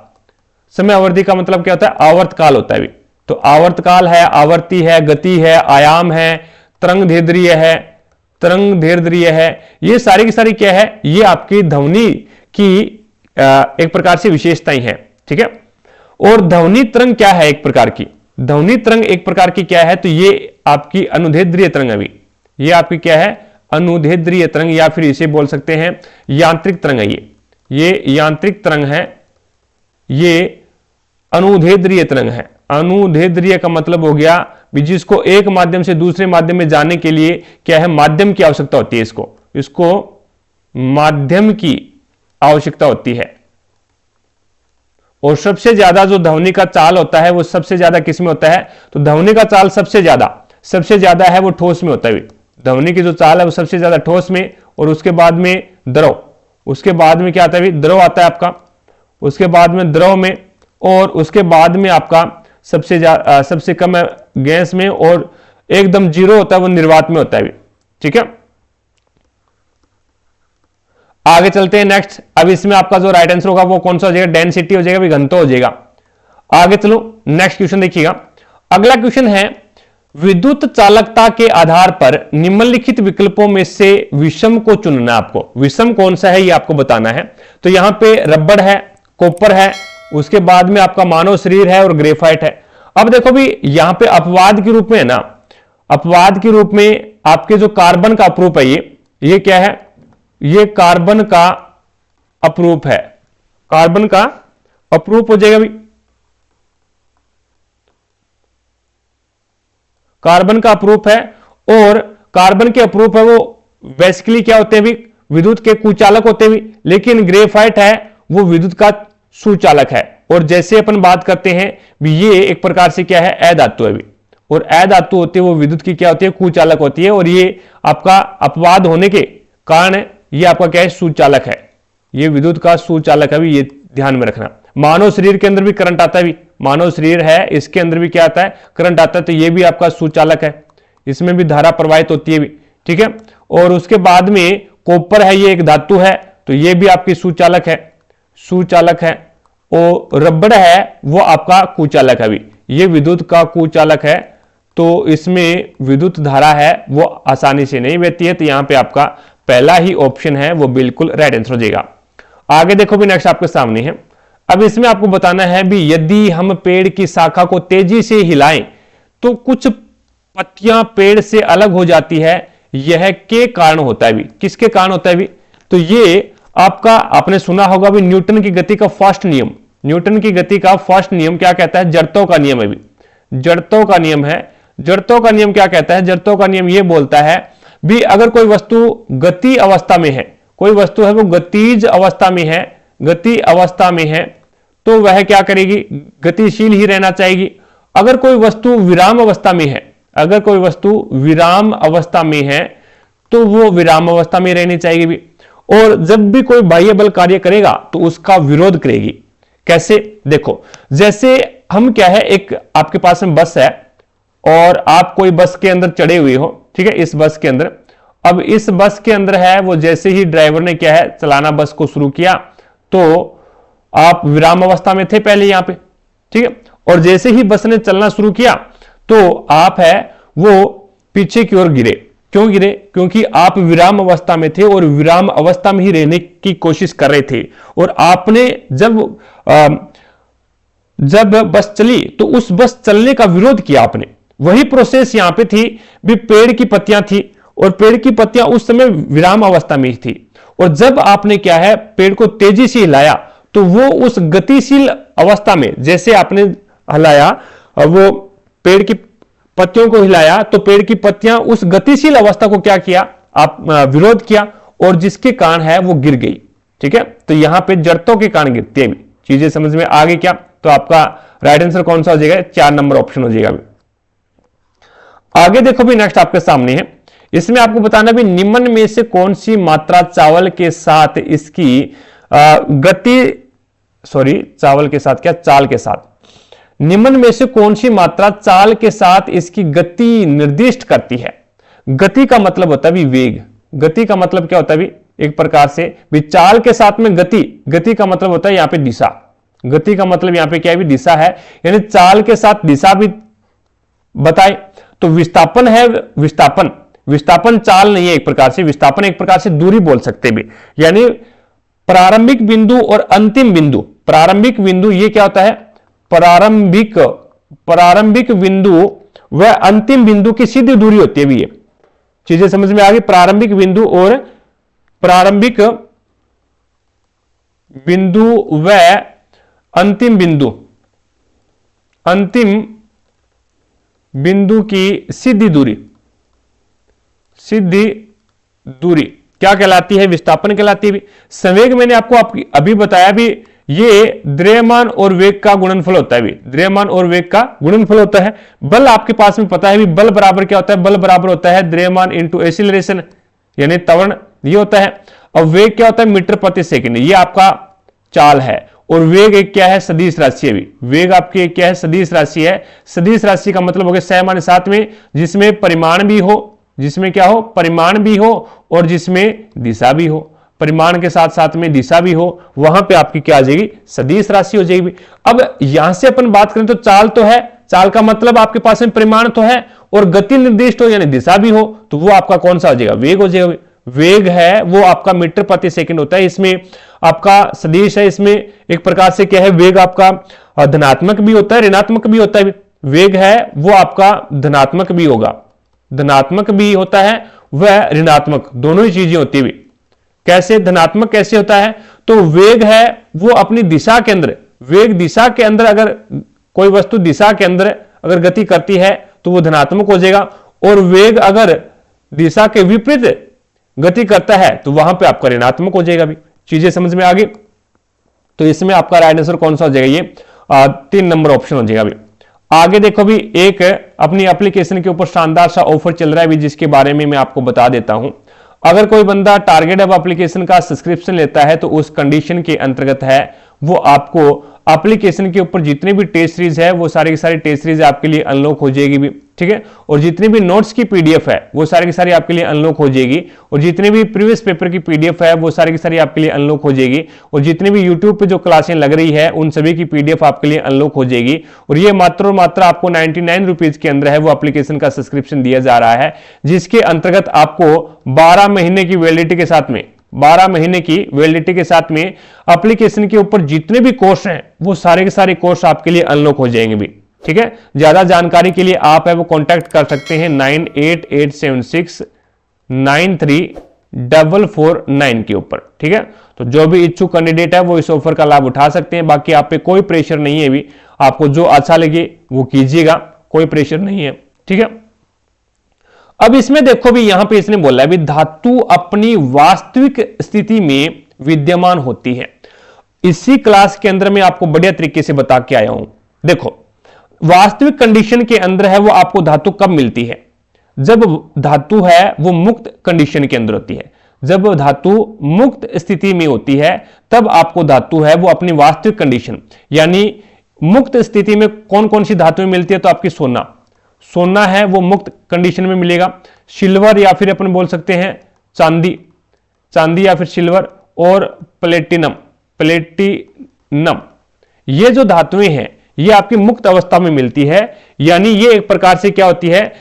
समय अवधि का मतलब क्या होता है, आवर्तकाल होता है भी। तो आवर्तकाल है, आवर्ती है, गति है, आयाम है, तरंग दैर्ध्य है, ये सारी की सारी क्या है, ये आपकी ध्वनि की एक प्रकार से विशेषताएं हैं। ठीक है, और ध्वनि तरंग क्या है, एक प्रकार की ध्वनि तरंग एक प्रकार की क्या है, तो ये आपकी अनुदैर्ध्य तरंग है। ये आपकी क्या है, अनुदैर्ध्य तरंग, या फिर इसे बोल सकते हैं यांत्रिक तरंग है। ये यांत्रिक तरंग है, ये अनुदैर्ध्य तरंग है। अनुदैर्ध्य का मतलब हो गया जिसको एक माध्यम से दूसरे माध्यम में जाने के लिए क्या है, माध्यम की आवश्यकता होती है। इसको माध्यम की आवश्यकता होती है। और सबसे ज्यादा जो ध्वनि का चाल होता है वो सबसे ज्यादा किस में होता है, तो ध्वनि का चाल सबसे ज्यादा है वो ठोस में होता है। ध्वनि की जो चाल है वो सबसे ज्यादा ठोस में, और उसके बाद में द्रव, उसके बाद में क्या आता है, द्रव आता है आपका, उसके बाद में द्रव में, और उसके बाद में आपका सबसे कम है गैस में, और एकदम जीरो होता है वो निर्वात में होता है भी। ठीक है, आगे चलते हैं नेक्स्ट। अब इसमें आपका जो राइट आंसर होगा वो कौन सा हो जाएगा, डेंसिटी हो जाएगा भी, घनत्व हो जाएगा। आगे चलो नेक्स्ट क्वेश्चन देखिएगा। अगला क्वेश्चन है, विद्युत चालकता के आधार पर निम्नलिखित विकल्पों में से विषम को चुनना है आपको। विषम कौन सा है ये आपको बताना है। तो यहां पे रबड़ है, कॉपर है, उसके बाद में आपका मानव शरीर है और ग्रेफाइट है। अब देखो भी यहां पे अपवाद के रूप में है ना, अपवाद के रूप में आपके जो कार्बन का अपरूप है, ये क्या है, ये कार्बन का अपरूप है, कार्बन का अपरूप हो जाएगा भी, कार्बन का अपरूप है। और कार्बन के अपरूप है वो बेसिकली क्या होते हैं भी, विद्युत के कुचालक होते हैं भी, लेकिन ग्रेफाइट है वो विद्युत का सुचालक है। और जैसे अपन बात करते हैं भी, ये एक प्रकार से क्या है, अधातु है भी, और अधातु होती है वो विद्युत की क्या होती है, कुचालक होती है। और ये आपका अपवाद होने के कारण ये आपका क्या है, सुचालक है, ये विद्युत का सुचालक है भी, ये ध्यान में रखना। मानव शरीर के अंदर भी करंट आता है भी, मानव शरीर है इसके अंदर भी क्या आता है, करंट आता है, तो ये भी आपका सुचालक है, इसमें भी धारा प्रवाहित होती है भी। ठीक है, और उसके बाद में कॉपर है, ये एक धातु है, तो ये भी आपकी सुचालक है, सुचालक है। और रबड़ है वो आपका कुचालक है भी, ये विद्युत का कुचालक है, तो इसमें विद्युत धारा है वो आसानी से नहीं बहती है। तो यहां पे आपका पहला ही ऑप्शन है वो बिल्कुल राइट आंसर हो जाएगा। आगे देखो भी नेक्स्ट आपके सामने है। अब इसमें आपको बताना है भी, यदि हम पेड़ की शाखा को तेजी से हिलाएं तो कुछ पत्तियां पेड़ से अलग हो जाती है, यह के कारण होता है भी, किसके कारण होता है भी, तो ये आपका आपने सुना होगा भी, न्यूटन की गति का फर्स्ट नियम, न्यूटन की गति का फर्स्ट नियम क्या कहता है, जड़त्व का नियम है भी, जड़त्व का नियम है। जड़त्व का नियम क्या कहता है, जड़त्व का नियम ये बोलता है भी, अगर कोई वस्तु गति अवस्था में है, कोई वस्तु है वो गतिज अवस्था में है, गति अवस्था में है, तो वह क्या करेगी, गतिशील ही रहना चाहेगी। अगर कोई वस्तु विराम अवस्था में है, अगर कोई वस्तु विराम अवस्था में है तो वो विराम अवस्था में रहनी चाहिए भी। और जब भी कोई बाह्य बल कार्य करेगा तो उसका विरोध करेगी। कैसे, देखो जैसे हम क्या है, एक आपके पास में बस है और आप कोई बस के अंदर चढ़े हुए हो, ठीक है, इस बस के अंदर। अब इस बस के अंदर है वो, जैसे ही ड्राइवर ने क्या है चलाना बस को शुरू किया तो आप विराम अवस्था में थे पहले यहां पे, ठीक है, और जैसे ही बस ने चलना शुरू किया तो आप है वो पीछे की ओर गिरे। क्यों गिरे, क्योंकि आप विराम अवस्था में थे और विराम अवस्था में ही रहने की कोशिश कर रहे थे। और आपने जब बस चली तो उस बस चलने का विरोध किया आपने। वही प्रोसेस यहां पे थी भी, पेड़ की पत्तियां थी और पेड़ की पत्तियां उस समय विराम अवस्था में ही थी, और जब आपने क्या है पेड़ को तेजी से हिलाया तो वो उस गतिशील अवस्था में, जैसे आपने हिलाया वो पेड़ की पत्तियों को हिलाया तो पेड़ की पत्तियां उस गतिशील अवस्था को क्या किया, आप विरोध किया, और जिसके कारण है वो गिर गई। ठीक है, तो यहां पे जड़त्व के कारण गिरती है। चीजें समझ में आ गई क्या, तो आपका राइट आंसर कौन सा हो जाएगा, 4 नंबर ऑप्शन हो जाएगा। आगे देखो भी नेक्स्ट आपके सामने है, इसमें आपको बताना भी, निम्न में से कौन सी मात्रा चावल के साथ इसकी चावल के साथ क्या, चाल के साथ, निम्न में से कौन सी मात्रा चाल के साथ इसकी गति निर्दिष्ट करती है। गति का मतलब होता है भी वेग, गति का मतलब क्या होता है भी, एक प्रकार से भी चाल के साथ में गति, गति का मतलब होता है यहां पे दिशा, गति का मतलब यहां पे क्या है भी, दिशा है, यानी चाल के साथ दिशा भी बताए। तो विस्थापन है, विस्थापन, विस्थापन चाल नहीं है एक प्रकार से, विस्थापन एक प्रकार से दूरी बोल सकते भी, यानी प्रारंभिक बिंदु और अंतिम बिंदु। प्रारंभिक बिंदु ये क्या होता है, प्रारंभिक बिंदु वह अंतिम बिंदु की सीधी दूरी होती है भी। ये चीजें समझ में आ गई, प्रारंभिक बिंदु और प्रारंभिक बिंदु व अंतिम बिंदु, अंतिम बिंदु की सीधी दूरी, सीधी दूरी क्या कहलाती है, विस्थापन कहलाती है। संवेग मैंने आपको अभी बताया भी, ये द्रव्यमान और वेग का गुणनफल होता है भी, द्रव्यमान और वेग का गुणनफल होता है। बल आपके पास में पता है भी, बल बराबर क्या होता है, बल बराबर होता है द्रव्यमान इंटू एक्सीलरेशन, यानी त्वरण, ये होता है। और वेग क्या होता है, मीटर प्रति सेकंड, ये आपका चाल है। और वेग एक क्या है, सदिश राशि है। भी वेग आपकी एक क्या है, सदिश राशि है। सदिश राशि का मतलब हो गया 6 माने 7 में, जिसमें परिमाण भी हो, जिसमें क्या हो, परिमाण भी हो और जिसमें दिशा भी हो। परिमाण के साथ साथ में दिशा भी हो, वहां पे आपकी क्या आ जाएगी, सदिश राशि हो जाएगी। अब यहां से अपन बात करें तो चाल तो है, चाल का मतलब आपके पास में परिमाण तो है, और गति निर्दिष्ट हो यानी दिशा भी हो, तो वो आपका कौन सा हो जाएगा, वेग हो जाएगा। वेग है वो आपका मीटर प्रति सेकंड होता है। इसमें आपका सदिश है, इसमें एक प्रकार से क्या है, वेग आपका धनात्मक भी होता है, ऋणात्मक भी होता है। वेग है वो आपका धनात्मक भी होगा, धनात्मक भी होता है, वह ऋणात्मक, दोनों ही चीजें होती है। कैसे धनात्मक कैसे होता है, तो वेग है वो अपनी दिशा के अंदर, वेग दिशा के अंदर, अगर कोई वस्तु दिशा के अंदर अगर गति करती है तो वो धनात्मक हो जाएगा, और वेग अगर दिशा के विपरीत गति करता है तो वहां पे आपका ऋणात्मक हो जाएगा। भी चीजें समझ में आ गई। तो इसमें आपका राइट आंसर कौन सा हो जाएगा, ये 3 नंबर ऑप्शन हो जाएगा। अभी आगे देखो, भी एक अपनी एप्लीकेशन के ऊपर शानदार सा ऑफर चल रहा है भी, जिसके बारे में मैं आपको बता देता हूं। अगर कोई बंदा टारगेट हब एप्लीकेशन का सब्सक्रिप्शन लेता है तो उस कंडीशन के अंतर्गत है वो आपको एप्लीकेशन के ऊपर जितने भी टेस्ट सीरीज है वो सारी की सारी टेस्ट सीरीज आपके लिए अनलॉक हो जाएगी भी, ठीक है। और जितनी भी नोट्स की पीडीएफ है वो सारी की सारी आपके लिए अनलॉक हो जाएगी, और जितने भी प्रीवियस पेपर की पीडीएफ है वो सारी की सारी आपके लिए अनलॉक हो जाएगी, और जितनी भी यूट्यूब पे जो क्लासें लग रही है उन सभी की पीडीएफ आपके लिए अनलॉक हो जाएगी। और ये मात्र और मात्र आपको 99 रुपीज के अंदर है वो एप्लीकेशन का सब्सक्रिप्शन दिया जा रहा है, जिसके अंतर्गत आपको 12 महीने की वैलिडिटी के साथ में, 12 महीने की वैलिडिटी के साथ में एप्लीकेशन के ऊपर जितने भी कोर्स हैं वो सारे के सारे कोर्स आपके लिए अनलॉक हो जाएंगे भी, ठीक है। ज्यादा जानकारी के लिए आप है वो कांटेक्ट कर सकते हैं 9887693449 के ऊपर, ठीक है। तो जो भी इच्छुक कैंडिडेट है वो इस ऑफर का लाभ उठा सकते हैं। बाकी आप पे कोई प्रेशर नहीं है, भी आपको जो अच्छा लगे वो कीजिएगा, कोई प्रेशर नहीं है, ठीक है। अब इसमें देखो भी यहां पे इसने बोला है भी धातु अपनी वास्तविक स्थिति में विद्यमान होती है। इसी क्लास के अंदर मैं आपको बढ़िया तरीके से बता के आया हूं। देखो वास्तविक कंडीशन के अंदर है वो आपको धातु कब मिलती है, जब धातु है वो मुक्त कंडीशन के अंदर होती है। जब धातु मुक्त स्थिति में होती है तब आपको धातु है वो अपनी वास्तविक कंडीशन, यानी मुक्त स्थिति में कौन कौन सी धातुएं मिलती है, तो आपकी सोना, सोना है वो मुक्त कंडीशन में मिलेगा। सिल्वर या फिर अपन बोल सकते हैं चांदी, चांदी या फिर सिल्वर, और प्लेटिनम, प्लेटिनम, ये जो धातुएं हैं ये आपकी मुक्त अवस्था में मिलती है, यानी ये एक प्रकार से क्या होती है,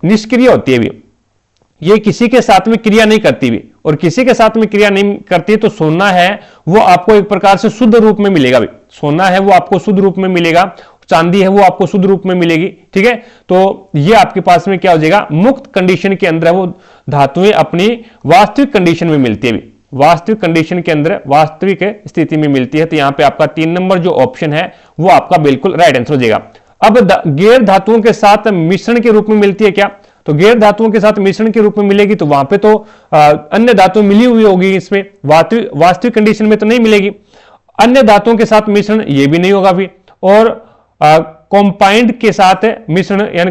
निष्क्रिय होती है भी, ये किसी के साथ में क्रिया नहीं करती भी, और किसी के साथ में क्रिया नहीं करती तो सोना है वो आपको एक प्रकार से शुद्ध रूप में मिलेगा भी, सोना है वो आपको शुद्ध रूप में मिलेगा, चांदी है वो आपको शुद्ध रूप में मिलेगी, ठीक है। तो ये आपके पास में क्या हो जाएगा, मुक्त कंडीशन के अंदर वो धातुएं अपनी वास्तविक कंडीशन में मिलती है, वास्तविक कंडीशन के अंदर वास्तविक स्थिति में मिलती है। तो यहां पे आपका 3 नंबर जो ऑप्शन है वो आपका बिल्कुल राइट आंसर हो जाएगा। अब गैर धातुओं के साथ मिश्रण के रूप में मिलती है क्या, तो गैर धातुओं के साथ मिश्रण के रूप में मिलेगी, तो वहां पे तो अन्य धातुएं मिली हुई होगी, इसमें वास्तविक कंडीशन में तो नहीं मिलेगी। अन्य धातुओं के साथ मिश्रण ये भी नहीं होगा भी, और कंपाउंड के साथ मिश्रण यानी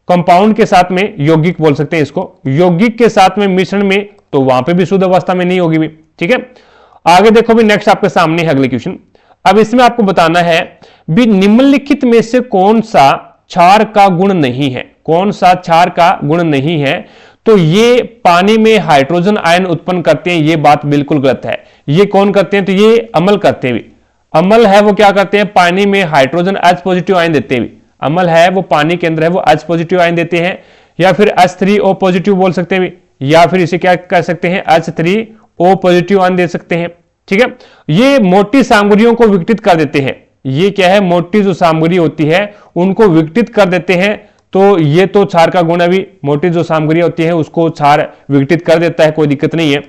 कंपाउंड के साथ में यौगिक बोल सकते हैं इसको, यौगिक के साथ में मिश्रण में, तो वहां पे भी शुद्ध अवस्था में नहीं होगी भी, ठीक है। आगे देखो भी नेक्स्ट आपके सामने है अगले क्वेश्चन। अब इसमें आपको बताना है भी निम्नलिखित में से कौन सा क्षार का गुण नहीं है, कौन सा क्षार का गुण नहीं है, तो ये पानी में हाइड्रोजन आयन उत्पन्न करते हैं, ये बात बिल्कुल गलत है। ये कौन करते हैं, तो ये अम्ल करते हैं। अम्ल है वो क्या करते हैं, पानी में हाइड्रोजन H पॉजिटिव आयन देते हैं। अम्ल है वो पानी के अंदर है वो H पॉजिटिव आयन देते हैं, या फिर H3O पॉजिटिव बोल सकते हैं, या फिर इसे क्या कह सकते हैं, H3O पॉजिटिव आयन दे सकते हैं, ठीक है। ये मोटी सामग्रियों को विघटित कर देते हैं, ये क्या है, मोटी जो सामग्री होती है उनको विघटित कर देते हैं, तो ये तो क्षार का गुण अभी, मोटी जो सामग्री होती है उसको क्षार विघटित कर देता है, कोई दिक्कत नहीं है।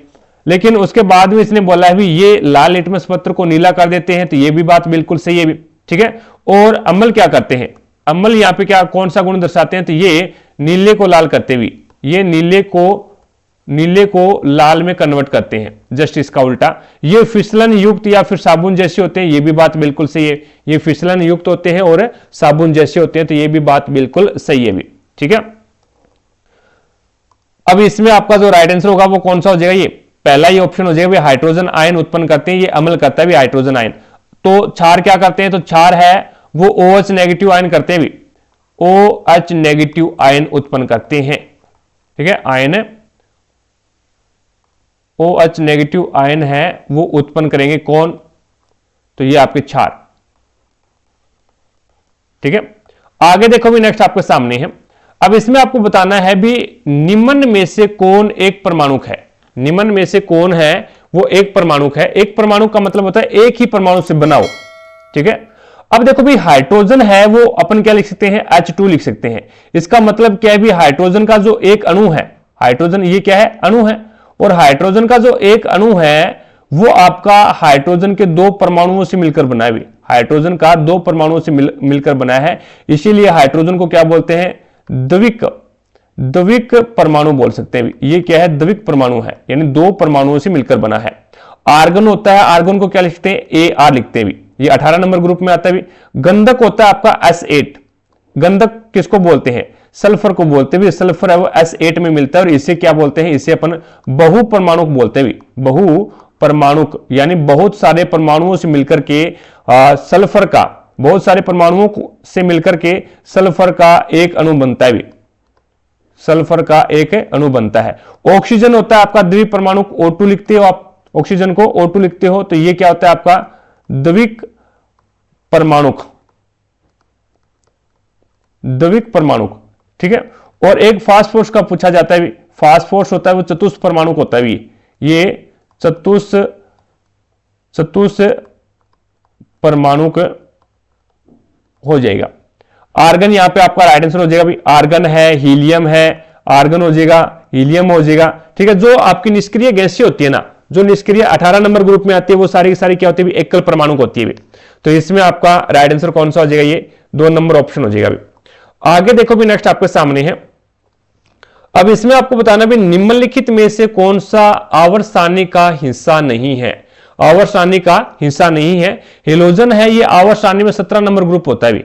लेकिन उसके बाद में इसने बोला है भी ये लाल लिटमस पत्र को नीला कर देते हैं, तो ये भी बात बिल्कुल सही है भी, ठीक है। और अम्ल क्या करते हैं, अम्ल यहाँ पे क्या कौन सा गुण दर्शाते हैं, तो ये नीले को लाल करते हुए, ये नीले को लाल में कन्वर्ट करते हैं, जस्ट इसका उल्टा। ये फिसलन युक्त या फिर साबुन जैसे होते हैं, ये भी बात बिल्कुल सही है, ये फिसलन युक्त होते हैं और साबुन जैसे होते हैं, तो ये भी बात बिल्कुल सही है भी, ठीक है। अब इसमें आपका जो राइट आंसर होगा वो कौन सा हो जाएगा, ये पहला ये ऑप्शन हो जाएगा भाई, हाइड्रोजन आयन उत्पन्न करते हैं, ये अम्ल करता है भी हाइड्रोजन आयन। तो क्षार क्या करते हैं, तो क्षार है वो OH नेगेटिव आयन करते हैं भी, OH नेगेटिव आयन उत्पन्न करते हैं। ठीक है, आयन OH नेगेटिव आयन है वो उत्पन्न करेंगे कौन, तो ये आपके क्षार। ठीक है, आगे देखो भी नेक्स्ट आपके सामने है। अब इसमें आपको बताना है भी निम्न में से कौन एक परमाणुक है, निम्न में से कौन है वो एक परमाणुक है। एक परमाणु का मतलब होता है एक ही परमाणु से बनाओ। ठीक है, अब देखो भी हाइड्रोजन है वो अपन क्या लिख सकते हैं, H2 लिख सकते हैं। इसका मतलब क्या है भी, हाइड्रोजन का जो एक अणु है, हाइड्रोजन ये क्या है, अणु है, और हाइड्रोजन का जो एक अणु है वो आपका हाइड्रोजन के दो परमाणुओं से मिलकर बना है भी, हाइड्रोजन का दो परमाणुओं से मिलकर बना है। इसीलिए हाइड्रोजन को क्या बोलते हैं, द्विक परमाणु बोल सकते हैं। ये क्या है, द्विक परमाणु है, यानी दो परमाणुओं से मिलकर बना है। आर्गन होता है, आर्गन को क्या लिखते हैं, AR लिखते हैं भी, ये 18 नंबर ग्रुप में आता है भी। गंधक होता है आपका S8, गंधक किसको बोलते हैं, सल्फर को बोलते हैं भी, सल्फर है वो S8 में मिलता है, और इसे क्या बोलते हैं, इसे अपन बहु परमाणुक बोलते हैं भी, बहु परमाणुक, यानी बहुत सारे परमाणुओं से मिलकर के सल्फर का, बहुत सारे परमाणुओं से मिलकर के सल्फर का एक अणु बनता है भी, सल्फर का एक अणु बनता है। ऑक्सीजन होता है आपका द्विक परमाणुक, O2 लिखते हो आप, ऑक्सीजन को O2 लिखते हो, तो ये क्या होता है आपका द्विक परमाणुक, द्विक परमाणुक। ठीक है, और एक फास्फोरस का पूछा जाता है, फास्फोरस होता है वो चतुष्क परमाणुक होता है, ये चतुष्क परमाणुक हो जाएगा। आर्गन यहां पे आपका राइट आंसर हो जाएगा भी, आर्गन है, हीलियम है, आर्गन हो जाएगा, हीलियम हो जाएगा। ठीक है, जो आपकी निष्क्रिय गैसें होती है ना, जो निष्क्रिय 18 नंबर ग्रुप में आती है, वो सारी की सारी क्या होती है, एकल परमाणुक होती है। तो इसमें आपका राइट आंसर कौन सा हो जाएगा, ये 2 नंबर ऑप्शन हो जाएगा। आगे देखो भी नेक्स्ट आपके सामने है। अब इसमें आपको बताना भी निम्नलिखित में से कौन सा आवर्त सारणी का हिस्सा नहीं है, आवर्त सारणी का हिस्सा नहीं है। हेलोजन है, ये आवर्त सारणी में 17 नंबर ग्रुप होता है।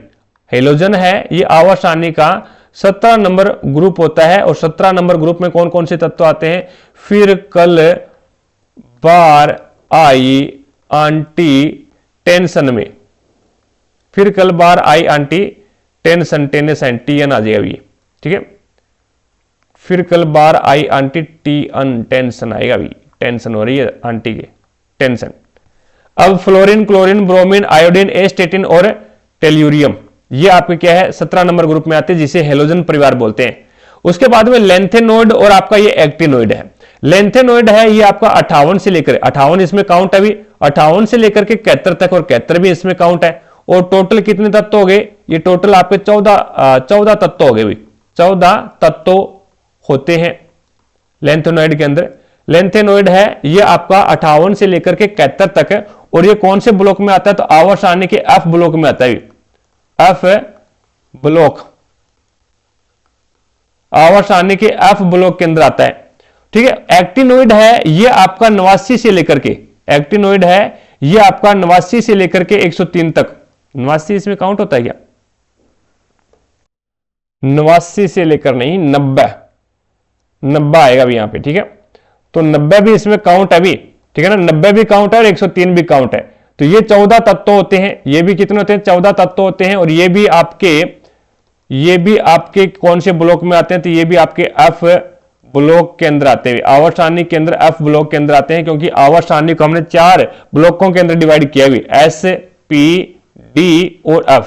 हेलोजन है, ये आवर्त सारणी का 17 नंबर ग्रुप होता है, और 17 नंबर ग्रुप में कौन कौन से तत्व आते हैं, फिर कल बार आई आंटी टेंशन में, फिर कल बार आई आंटी टेंशन, टेनिस एंटीएन आ जाएगा ये। ठीक है, फिर कल बार आई आंटी टी अन टेंशन आएगा भी, टेंशन हो रही है आंटी के, टेंशन। अब फ्लोरीन, क्लोरीन, ब्रोमीन, आयोडीन, एस्टेटिन और टेल्यूरियम, ये आपके क्या है 17 नंबर ग्रुप में आते हैं, जिसे हेलोजन परिवार बोलते हैं। उसके बाद में लेंथेनोइड और आपका ये एक्टिनोइड है। लेंथेनोइड है, ये आपका 58 से लेकर 58 इसमें काउंट है भी, 58 से लेकर के 71 तक, और 71 भी इसमें काउंट है। और टोटल कितने तत्व हो गए, ये टोटल आपके 14 तत्व हो गए भी, 14 तत्व होते हैं लेंथेनोइड के अंदर। लेंथेनोइड है, ये आपका 58 से लेकर के 71 तक है, और ये कौन से ब्लॉक में आता है, तो आवर्त सारणी के F ब्लॉक में आता है, F ब्लॉक, आवर्त सारणी के F ब्लॉक के अंदर आता है। ठीक है, एक्टिनोइड है, ये आपका 89 से लेकर के, एक्टिनोइड है ये आपका 89 से लेकर के 103 तक, 89 इसमें काउंट होता है क्या, 89 से लेकर नहीं 90 आएगा अभी यहां पे। ठीक है, तो 90 भी इसमें काउंट है अभी। ठीक है ना, 90 भी काउंट है और 103 भी काउंट है। तो ये 14 तत्व होते हैं, ये भी कितने होते हैं, 14 तत्व होते हैं, और ये भी आपके कौन से ब्लॉक में आते हैं, तो ये भी आपके F ब्लॉक के अंदर आते हैं, आवर्त सारणी के अंदर F ब्लॉक के अंदर आते हैं, क्योंकि आवर्त सारणी को हमने 4 ब्लॉकों के अंदर डिवाइड किया हुई, S, P, D और F।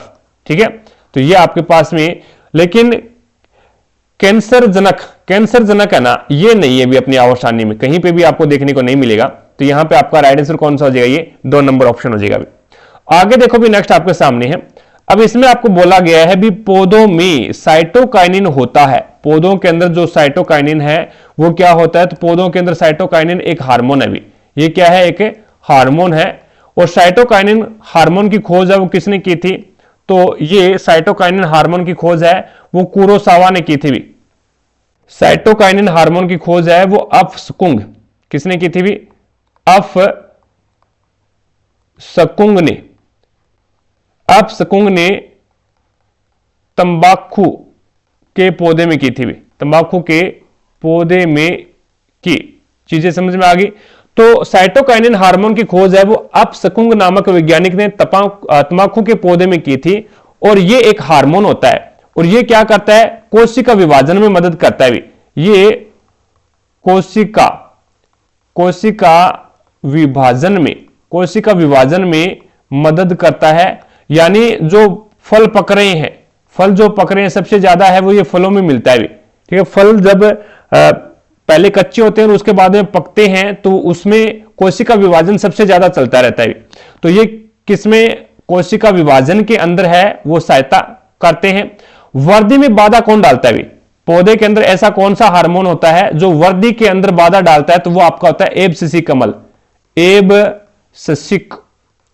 ठीक है, तो ये आपके पास में, लेकिन कैंसर जनक है ना, ये नहीं है भी अपनी आवर्त सारणी में, कहीं पे भी आपको देखने को नहीं मिलेगा। तो यहां पे आपका राइट आंसर कौन सा हो जाएगा, ये 2 नंबर ऑप्शन हो जाएगा। आगे देखो भी नेक्स्ट आपके सामने है। अब इसमें आपको बोला गया है भी पौधों में साइटोकाइनिन होता है, पौधों के अंदर जो साइटोकाइनिन है वो क्या होता है, तो पौधों के अंदर साइटोकाइनिन एक हार्मोन है भी, ये क्या है, एक हार्मोन है। और साइटोकाइनिन हार्मोन की खोज है वो किसने की थी, तो ये साइटोकाइनिन हार्मोन की खोज है वो कुरोसावा ने की थी भी। साइटोकाइनिन हार्मोन की खोज है वो अफ स्कुंग, किसने की थी भी, अफ स्कुंग ने तंबाकू के पौधे में की थी भी, तंबाकू के पौधे में की। चीजें समझ में आ गई। तो साइटोकाइनिन हार्मोन की खोज है वो अपशकुंग नामक वैज्ञानिक ने तंबाकू के पौधे में की थी, और ये एक हार्मोन होता है, और ये क्या करता है, कोशिका विभाजन में मदद करता है। ये कोशिका विभाजन में मदद करता है। यानी जो फल पक रहे हैं, फल जो पक रहे हैं सबसे ज्यादा है वो ये फलों में मिलता है। ठीक है, फल जब पहले कच्चे होते हैं और उसके बाद में पकते हैं तो उसमें कोशिका विभाजन सबसे ज्यादा चलता रहता है। तो ये किसमें कोशिका विभाजन के अंदर है वो सहायता करते हैं। वर्दी में बाधा कौन डालता है, पौधे के अंदर ऐसा कौन सा हार्मोन होता है जो वर्दी के अंदर बाधा डालता है, तो वो आपका होता है एबसिसिक अम्ल।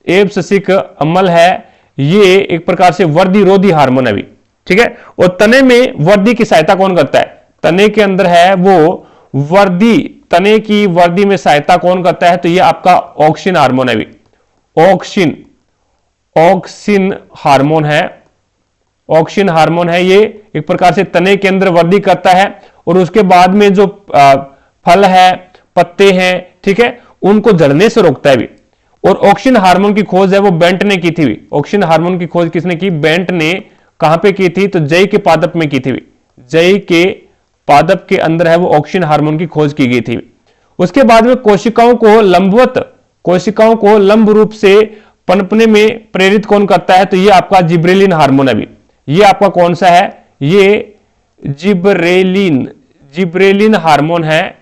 एबसिसिक अम्ल है, ये एक प्रकार से वर्दी रोधी हार्मोन है। ठीक है, और तने में वर्दी की सहायता कौन करता है, तने के अंदर है वो वर्दी, तने की वर्दी में सहायता कौन करता है, तो ये आपका ऑक्सिन हार्मोन है। ऑक्सिन हार्मोन है, ये एक प्रकार से तने के अंदर वृद्धि करता है, और उसके बाद में जो फल है, पत्ते हैं, ठीक है, उनको जलने से रोकता है भी। और ऑक्सिन हार्मोन की खोज है वो बेंट ने की थी। ऑक्सिन हार्मोन की खोज किसने की, बेंट ने। कहां पे की थी, तो जई के पादप में की थी। जई के पादप के अंदर है वो ऑक्सिन हार्मोन की खोज की गई थी। उसके बाद में कोशिकाओं को लंब रूप से पनपने में प्रेरित कौन करता है, तो ये आपका जिब्रेलिन हार्मोन है। ये आपका कौन सा है, ये जिब्रेलिन हार्मोन है।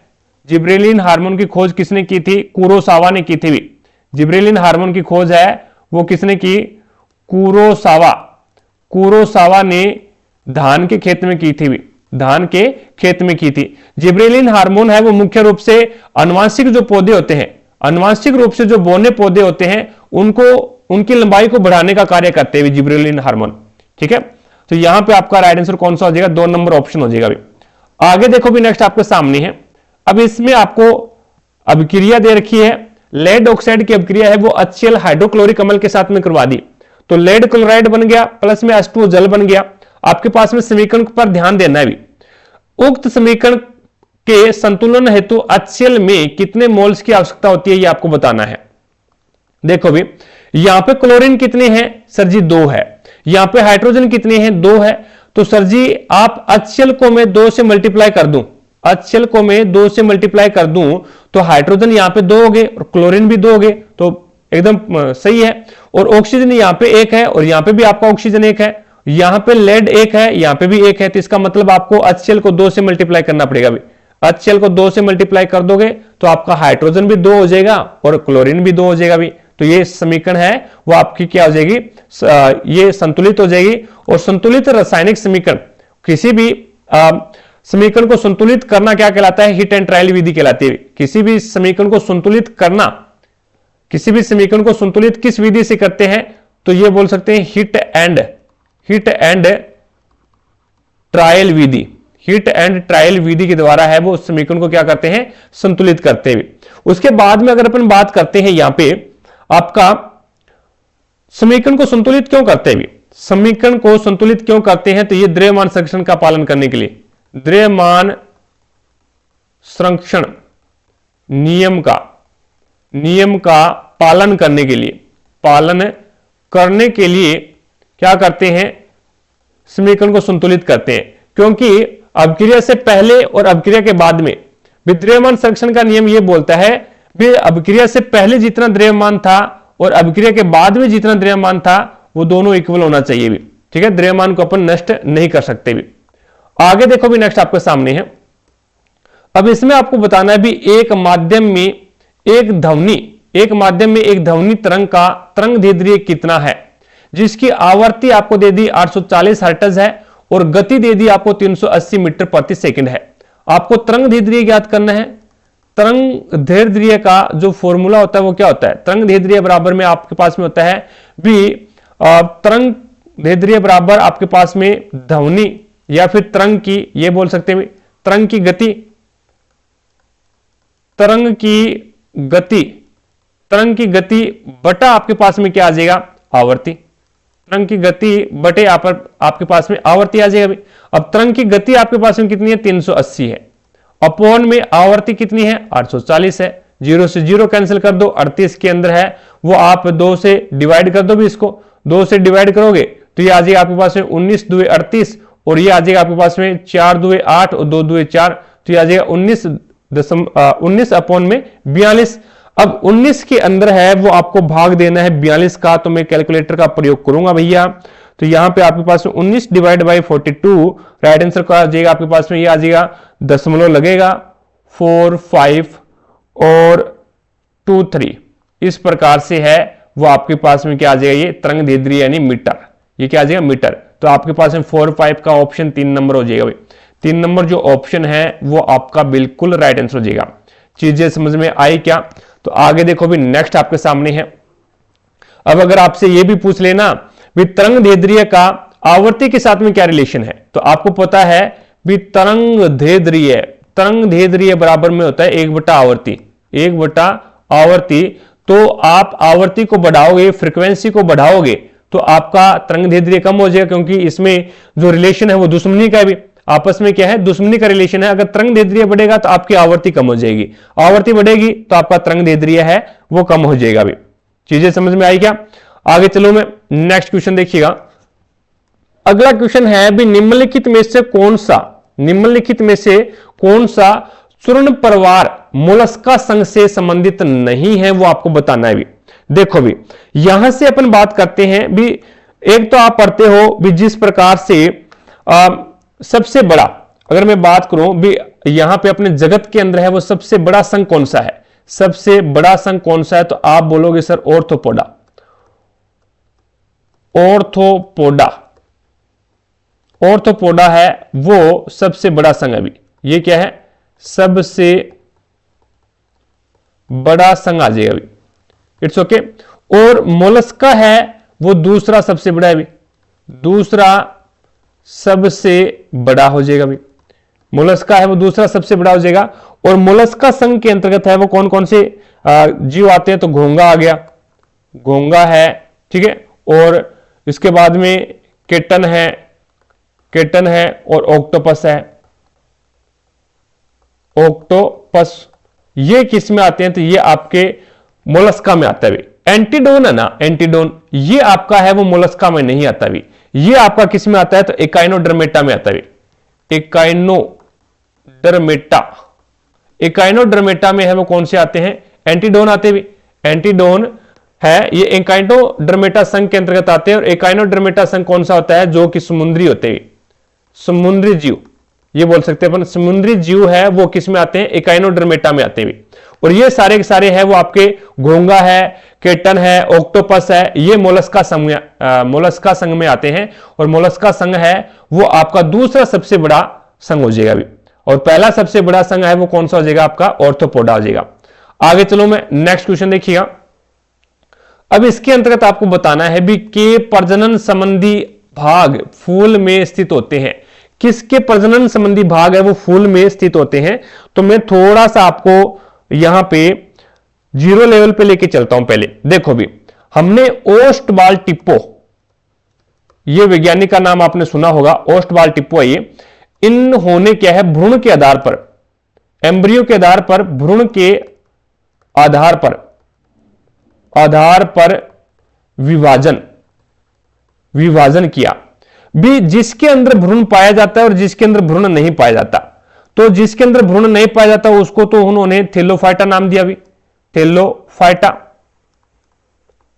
जिब्रेलिन हार्मोन की खोज किसने की थी, कुरोसावा ने की थी। जिब्रेलिन हार्मोन की खोज है वो किसने की, कुरोसावा ने धान के खेत में की थी। जिब्रेलिन हार्मोन है वो मुख्य रूप से आनुवांशिक जो पौधे होते हैं, आनुवांशिक रूप से जो बोने पौधे होते हैं उनकी लंबाई को बढ़ाने का कार्य करते हैं जिब्रेलिन हार्मोन। ठीक है, तो यहां पे आपका राइट आंसर कौन सा हो जाएगा, 2 नंबर ऑप्शन हो जाएगा। आगे देखो भी, नेक्स्ट आपके सामने है। अब इसमें आपको अभिक्रिया दे रखी है, लेड ऑक्साइड की अभिक्रिया है वो HCl हाइड्रोक्लोरिक अम्ल के साथ में करवा दी, तो लेड क्लोराइड बन गया, प्लस में H2O जल बन गया। आपके पास में समीकरण पर ध्यान देना है भी। उक्त समीकरण के संतुलन हेतु HCl में कितने मोल्स की आवश्यकता होती है ये आपको बताना है। देखो भी, यहां पे क्लोरीन कितने हैं, सर जी 2 है। यहां पे हाइड्रोजन कितने हैं, 2 है। तो सर जी आप HCl को मैं 2 से मल्टीप्लाई कर दूं, HCl को मैं 2 से मल्टीप्लाई कर दूं तो हाइड्रोजन यहां पे 2 हो गए और क्लोरीन भी 2 हो गए, तो एकदम सही है। और ऑक्सीजन यहां पे 1 है और यहां पे भी आपका ऑक्सीजन 1 है, यहां पे लेड 1 है, यहां पे भी 1 है, तो इसका मतलब आपको HCl को 2 से मल्टीप्लाई करना पड़ेगा। HCl को 2 से मल्टीप्लाई कर दोगे तो आपका हाइड्रोजन भी 2 हो जाएगा और क्लोरीन भी 2 हो जाएगा भी। तो ये समीकरण है वो आपकी क्या हो जाएगी, ये संतुलित हो जाएगी। और संतुलित रासायनिक समीकरण, किसी भी समीकरण को संतुलित करना क्या कहलाता है, हिट एंड ट्रायल विधि कहलाती है। किसी भी समीकरण को संतुलित करना, किसी भी समीकरण को संतुलित किस विधि से करते हैं, तो ये बोल सकते हैं हिट एंड ट्रायल विधि। हिट एंड ट्रायल विधि के द्वारा है वो समीकरण को क्या करते हैं, संतुलित करते हुए। उसके बाद में अगर अपन बात करते हैं यहां पे आपका समीकरण को संतुलित क्यों करते हैं, समीकरण को संतुलित क्यों करते हैं, तो ये द्रव्यमान संरक्षण का पालन करने के लिए, द्रव्यमान संरक्षण नियम का पालन करने के लिए क्या करते हैं, समीकरण को संतुलित करते हैं। क्योंकि अभिक्रिया से पहले और अभिक्रिया के बाद में द्रव्यमान संरक्षण का नियम यह बोलता है भी अभिक्रिया से पहले जितना द्रव्यमान था और अभिक्रिया के बाद में जितना द्रव्यमान था वो दोनों इक्वल होना चाहिए भी। ठीक है, द्रव्यमान को अपन नष्ट नहीं कर सकते भी। आगे देखो भी, नेक्स्ट आपके सामने है। अब इसमें आपको बताना है भी एक माध्यम में एक ध्वनि तरंग का तरंगदैर्ध्य कितना है, जिसकी आवृत्ति आपको दे दी 840 हर्ट्ज है और गति दे दी आपको 380 मीटर प्रति सेकंड है। आपको तरंगदैर्ध्य ज्ञात करना है। तरंगदैर्ध्य का जो फॉर्मूला होता है वो क्या होता है, तरंगदैर्ध्य बराबर में आपके पास में होता है भी तरंगदैर्ध्य बराबर आपके पास में ध्वनि या फिर तरंग की, ये बोल सकते हैं तरंग की गति बटा आपके पास में क्या आ जाएगा, आवृत्ति। तरंग की गति बटे आपके पास में आवृत्ति आ जाएगा। अब तरंग की गति आपके पास में कितनी है, 380 है, अपॉन में आवर्ती कितनी है 840 है, 0 से 0 कैंसिल कर दो, 38 के अंदर है वो आप 2 से डिवाइड कर दो भी, इसको 2 से डिवाइड करोगे तो ये आ जाएगा आपके पास में 19 दुए 38 और ये आ जाएगा आपके पास में 4 दुए 8 और 2 दुए 4, तो ये आ जाएगा 19 अपॉन में 42। अब 19 के अंदर है वो आपको भाग देना है 42 का, तो मैं कैलकुलेटर का प्रयोग करूंगा भैया। तो यहां पे आपके पास में 19 डिवाइड बाई 42, राइट आंसर का आ जाएगा आपके पास में ये आ जाएगा दशमलव लगेगा 4 5 और 2 3, इस प्रकार से है वो आपके पास में क्या आ जाएगा ये तरंगदैर्ध्य यानी मीटर, ये क्या आ जाएगा मीटर। तो आपके पास में 4 5 का ऑप्शन 3 नंबर हो जाएगा भाई, 3 नंबर जो ऑप्शन है वो आपका बिल्कुल राइट आंसर हो जाएगा। चीजें समझ में आई क्या? तो आगे देखो भी नेक्स्ट आपके सामने है। अब अगर आपसे ये भी पूछ लेना भी तरंगदैर्ध्य का आवर्ती के साथ में क्या रिलेशन है, तो आपको पता है भी तरंगदैर्ध्य बराबर में होता है 1/आवर्ती, 1/आवर्ती। तो आप आवर्ती को बढ़ाओगे, फ्रीक्वेंसी को बढ़ाओगे तो आपका तरंगदैर्ध्य कम हो जाएगा, क्योंकि इसमें जो रिलेशन है वो दुश्मनी का भी, आपस में क्या है दुश्मनी का रिलेशन है। अगर तरंगदैर्ध्य बढ़ेगा तो आपकी आवर्ती कम हो जाएगी, आवर्ती बढ़ेगी तो आपका तरंगदैर्ध्य है वो कम हो जाएगा भी। चीजें समझ में आई क्या? आगे चलो मैं नेक्स्ट क्वेश्चन देखिएगा। अगला क्वेश्चन है भी निम्नलिखित में से कौन सा चूर्ण परिवार मोलस्का संघ से संबंधित नहीं है, वो आपको बताना है भी। देखो भी यहां से अपन बात करते हैं भी, एक तो आप पढ़ते हो भी जिस प्रकार से सबसे बड़ा, अगर मैं बात करूं भी यहां पे अपने जगत के अंदर है वो सबसे बड़ा संघ कौन सा है, सबसे बड़ा संघ कौन सा है, तो आप बोलोगे सर ऑर्थोपोडा, ऑर्थोपोडा है वो सबसे बड़ा संघ अभी, ये क्या है सबसे बड़ा संघ आ जाएगा अभी, इट्स ओके। और मोलस्का है वो दूसरा सबसे बड़ा है अभी, दूसरा सबसे बड़ा हो जाएगा अभी, मोलस्का है वो दूसरा सबसे बड़ा हो जाएगा। और मोलस्का संघ के अंतर्गत है वो कौन कौन से जीव आते हैं, तो घोंगा आ गया, घोंगा है, ठीक है, और इसके बाद में केटन है और ऑक्टोपस है, ऑक्टोपस ये किस में आते हैं, तो ये आपके मोलस्का में आता है। एंटीडोन है ना, एंटीडोन ये आपका है वो मोलस्का में नहीं आता भी, ये आपका किस में आता है, तो एकाइनोडर्मेटा में आता है। एकाइनोडर्मेटा में है वो कौन से आते हैं, एंटीडोन आते भी, एंटीडोन है ये एकाइनोडर्मेटा संघ के अंतर्गत आते हैं। और एकाइनोडर्मेटा संघ कौन सा होता है, जो कि समुद्री होते हैं, समुद्री जीव, ये बोल सकते हैं अपन समुद्री जीव है वो किस में आते हैं, एकाइनोडर्मेटा में आते हैं। और ये सारे के सारे है वो आपके घोंगा है, केटन है, ऑक्टोपस है, ये मोलस्का संघ में आते हैं। और मोलस्का संघ है वो आपका दूसरा सबसे बड़ा संघ हो जाएगा अभी, और पहला सबसे बड़ा संघ है वो कौन सा हो जाएगा, आपका ऑर्थोपोडा हो जाएगा। आगे चलो मैं नेक्स्ट क्वेश्चन देखिएगा। अब इसके अंतर्गत आपको बताना है भी के प्रजनन संबंधी भाग फूल में स्थित होते हैं, किसके प्रजनन संबंधी भाग है वो फूल में स्थित होते हैं। तो मैं थोड़ा सा आपको यहां पे जीरो लेवल पे लेके चलता हूं। पहले देखो भी हमने ओस्टबाल टिप्पो, ये वैज्ञानिक का नाम आपने सुना होगा, ओस्टबाल टिप्पो है ये। इन्होंने क्या है भ्रूण के आधार पर, एम्ब्रियो के आधार पर, भ्रूण के आधार पर विभाजन किया भी, जिसके अंदर भ्रूण पाया जाता है और जिसके अंदर भ्रूण नहीं पाया जाता। तो जिसके अंदर भ्रूण नहीं पाया जाता उसको तो उन्होंने थैलोफाइटा नाम दिया भी, थैलोफाइटा,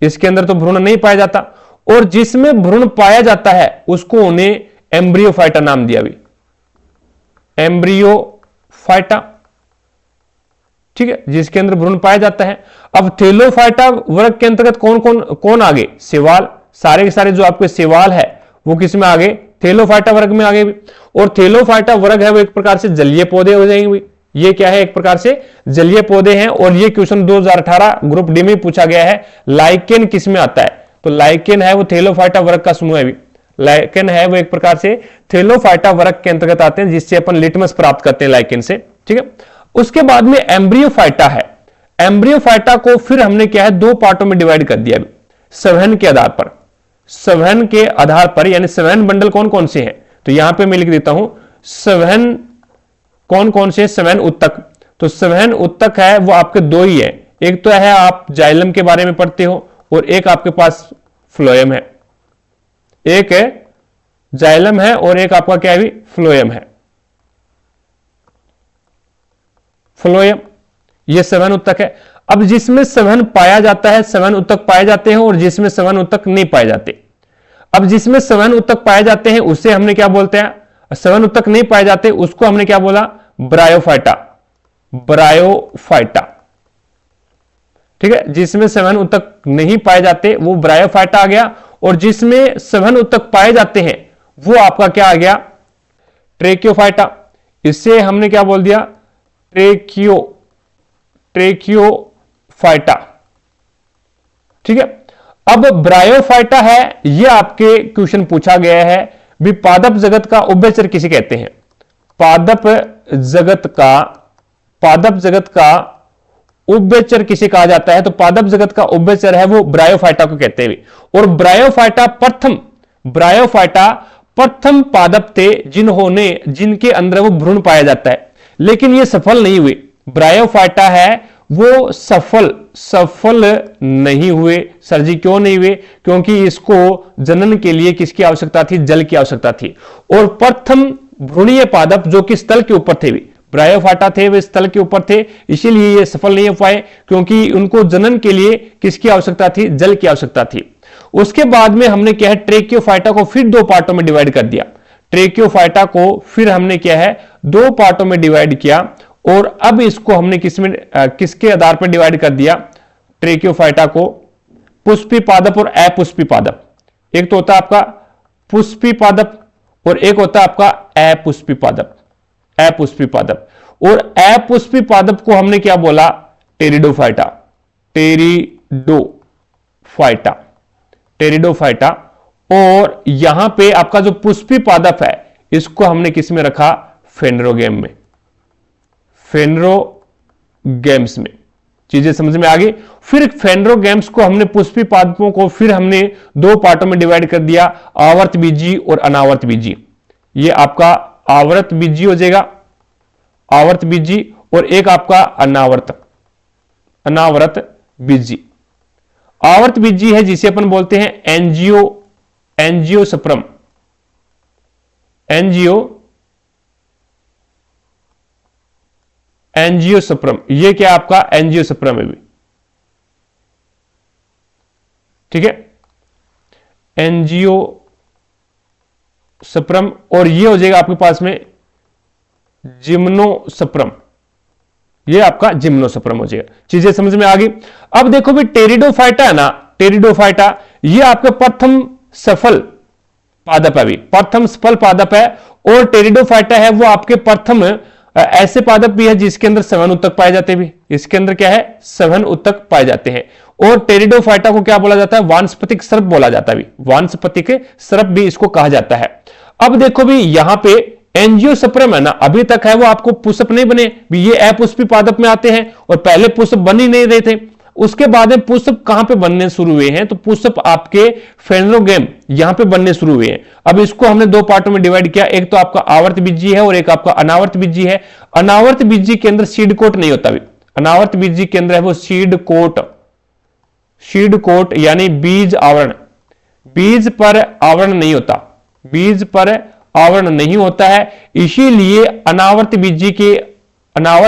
इसके अंदर तो भ्रूण नहीं पाया जाता। और जिसमें भ्रूण पाया जाता है उसको उन्हें एम्ब्रियोफाइटा नाम दिया भी, एम्ब्रियोफाइटा, ठीक है, जिसके अंदर भ्रूण पाया जाता है। अब थैलोफाइटा वर्ग के अंतर्गत कौन आगे, सेवाल, सारे के सारे जो आपके सेवाल है वो किस में आगे, थैलोफाइटा वर्ग में आगे भी। और थैलोफाइटा वर्ग है वो एक प्रकार से जलीय पौधे हो जाएंगे, ये क्या है एक प्रकार से जलीय पौधे हैं। और ये क्वेश्चन 2018 ग्रुप डी में पूछा गया है, लाइकेन किस में आता है, तो लाइकेन है वो थैलोफाइटा वर्ग का समूह है भी, लाइकेन है वो एक प्रकार से थैलोफाइटा वर्ग के अंतर्गत आते हैं, जिससे अपन लिटमस प्राप्त करते हैं लाइकेन से, ठीक है। उसके बाद में एम्ब्रियोफाइटा है, एम्ब्रियोफाइटा को फिर हमने क्या है दो पार्टों में डिवाइड कर दिया, संवहन के आधार पर, संवहन के आधार पर, यानी संवहन बंडल कौन कौन से हैं, तो यहां पे मैं लिख देता हूं संवहन कौन कौन से? संवहन उत्तक। तो संवहन उत्तक है वो आपके दो ही है, एक तो है आप जाइलम के बारे में पढ़ते हो और एक आपके पास फ्लोएम है। एक है जाइलम है और एक आपका क्या है? फ्लोएम है। फ्लोएम ये संवहन उत्तक है। अब जिसमें संवहन पाया जाता है, संवहन उत्तक पाए जाते हैं, और जिसमें संवहन उत्तक नहीं पाए जाते। अब जिसमें संवहन उत्तक पाए जाते हैं उसे हमने क्या बोलते हैं? संवहन उत्तक नहीं पाए जाते उसको हमने क्या बोला? ब्रायोफाइटा। ब्रायोफाइटा, ठीक है। जिसमें संवहन उत्तक नहीं पाए जाते वो ब्रायोफाइटा आ गया, और जिसमें संवहन उत्तक पाए जाते हैं वो आपका क्या आ गया? ट्रेकियोफाइटा। इससे हमने क्या बोल दिया? ट्रेकियोफाइटा, ठीक है। अब ब्रायोफाइटा है, यह आपके क्वेश्चन पूछा गया है भी पादप जगत का उभयचर किसे कहते हैं? पादप जगत का उभयचर किसे कहा जाता है? तो पादप जगत का उभयचर है वो ब्रायोफाइटा को कहते हैं। और ब्रायोफाइटा प्रथम पादप थे जिनके अंदर वो भ्रूण पाया जाता है, लेकिन ये सफल नहीं हुए। ब्रायोफाइटा है वो सफल नहीं हुए। सर जी क्यों नहीं हुए? क्योंकि इसको जनन के लिए किसकी आवश्यकता थी? जल की आवश्यकता थी। और प्रथम भ्रूणीय पादप जो कि स्थल के ऊपर थे, ब्रायोफाइटा थे, वे स्थल के ऊपर थे, इसीलिए ये सफल नहीं हो पाए, क्योंकि उनको जनन के लिए किसकी आवश्यकता थी? जल की आवश्यकता थी। उसके बाद में हमने क्या है? ट्रेकियोफाइटा को फिर दो पार्टों में डिवाइड कर दिया। ट्रेकियोफाइटा को फिर हमने क्या है? दो पार्टों में डिवाइड किया, और अब इसको हमने किसके आधार पर डिवाइड कर दिया? ट्रेकियोफाइटा को पुष्पी पादप और अपुष्पी पादप। एक तो होता है आपका पुष्पी पादप और एक होता है आपका अपुष्पी पादप। अपुष्पी पादप, और अपुष्पी पादप को हमने क्या बोला? टेरिडोफाइटा। टेरिडोफाइटा। और यहां पे आपका जो पुष्पी पादप है इसको हमने किस में रखा? फेनरोगेम में। फेनरोगेम्स में। चीजें समझ में आ गई? फिर फेनरोगेम्स को हमने पुष्पी पादपों को फिर हमने दो पार्टों में डिवाइड कर दिया, आवर्त बीजी और अनावर्त बीजी। ये आपका आवर्त बीजी हो जाएगा, आवर्त बीजी, और एक आपका अनावर्त बीजी। आवर्त बीजी है जिसे अपन बोलते हैं एंजियोस्पर्म। एंजियोस्पर्म, ये क्या आपका? एंजियोस्पर्म है भी, ठीक है। एंजियोस्पर्म, और ये हो जाएगा आपके पास में जिम्नोस्पर्म। ये आपका जिम्नोस्पर्म हो जाएगा। चीजें समझ में आ गई? अब देखो भी टेरिडोफाइटा है ना, टेरिडोफाइटा ये आपका प्रथम सफल पादप है, प्रथम सफल पादप है। और टेरिडोफाइटा है वो आपके प्रथम ऐसे पादप भी है जिसके अंदर संवहन उत्तक पाए जाते भी। इसके अंदर क्या है? संवहन उत्तक पाए जाते हैं। और टेरिडोफाइटा को क्या बोला जाता है? वानस्पतिक सर्प बोला जाता है। वानस्पतिक सर्प भी इसको कहा जाता है। अब देखो भी यहां पे एंजियोस्पर्म है ना, अभी तक है वो आपको पुष्प नहीं बने भी, ये अपुष्पी पादप में आते हैं, और पहले पुष्प बन ही नहीं रहे थे। उसके बाद में पुष्प कहां पे बनने शुरू हुए हैं? तो पुष्प आपके फेनरोगेम यहां पे बनने शुरू हुए हैं। अब इसको हमने दो पार्टों में डिवाइड किया, एक तो आपका आवर्त बीजी है और एक आपका अनावर्त बीजी है। अनावर्त बीजी के अंदर सीड कोट नहीं होता भी, अनावर्त बीजी के अंदर है वो सीड कोट यानी बीज आवरण। बीज पर आवरण नहीं होता, बीज पर आवरण नहीं होता है, इसीलिए अनावर्त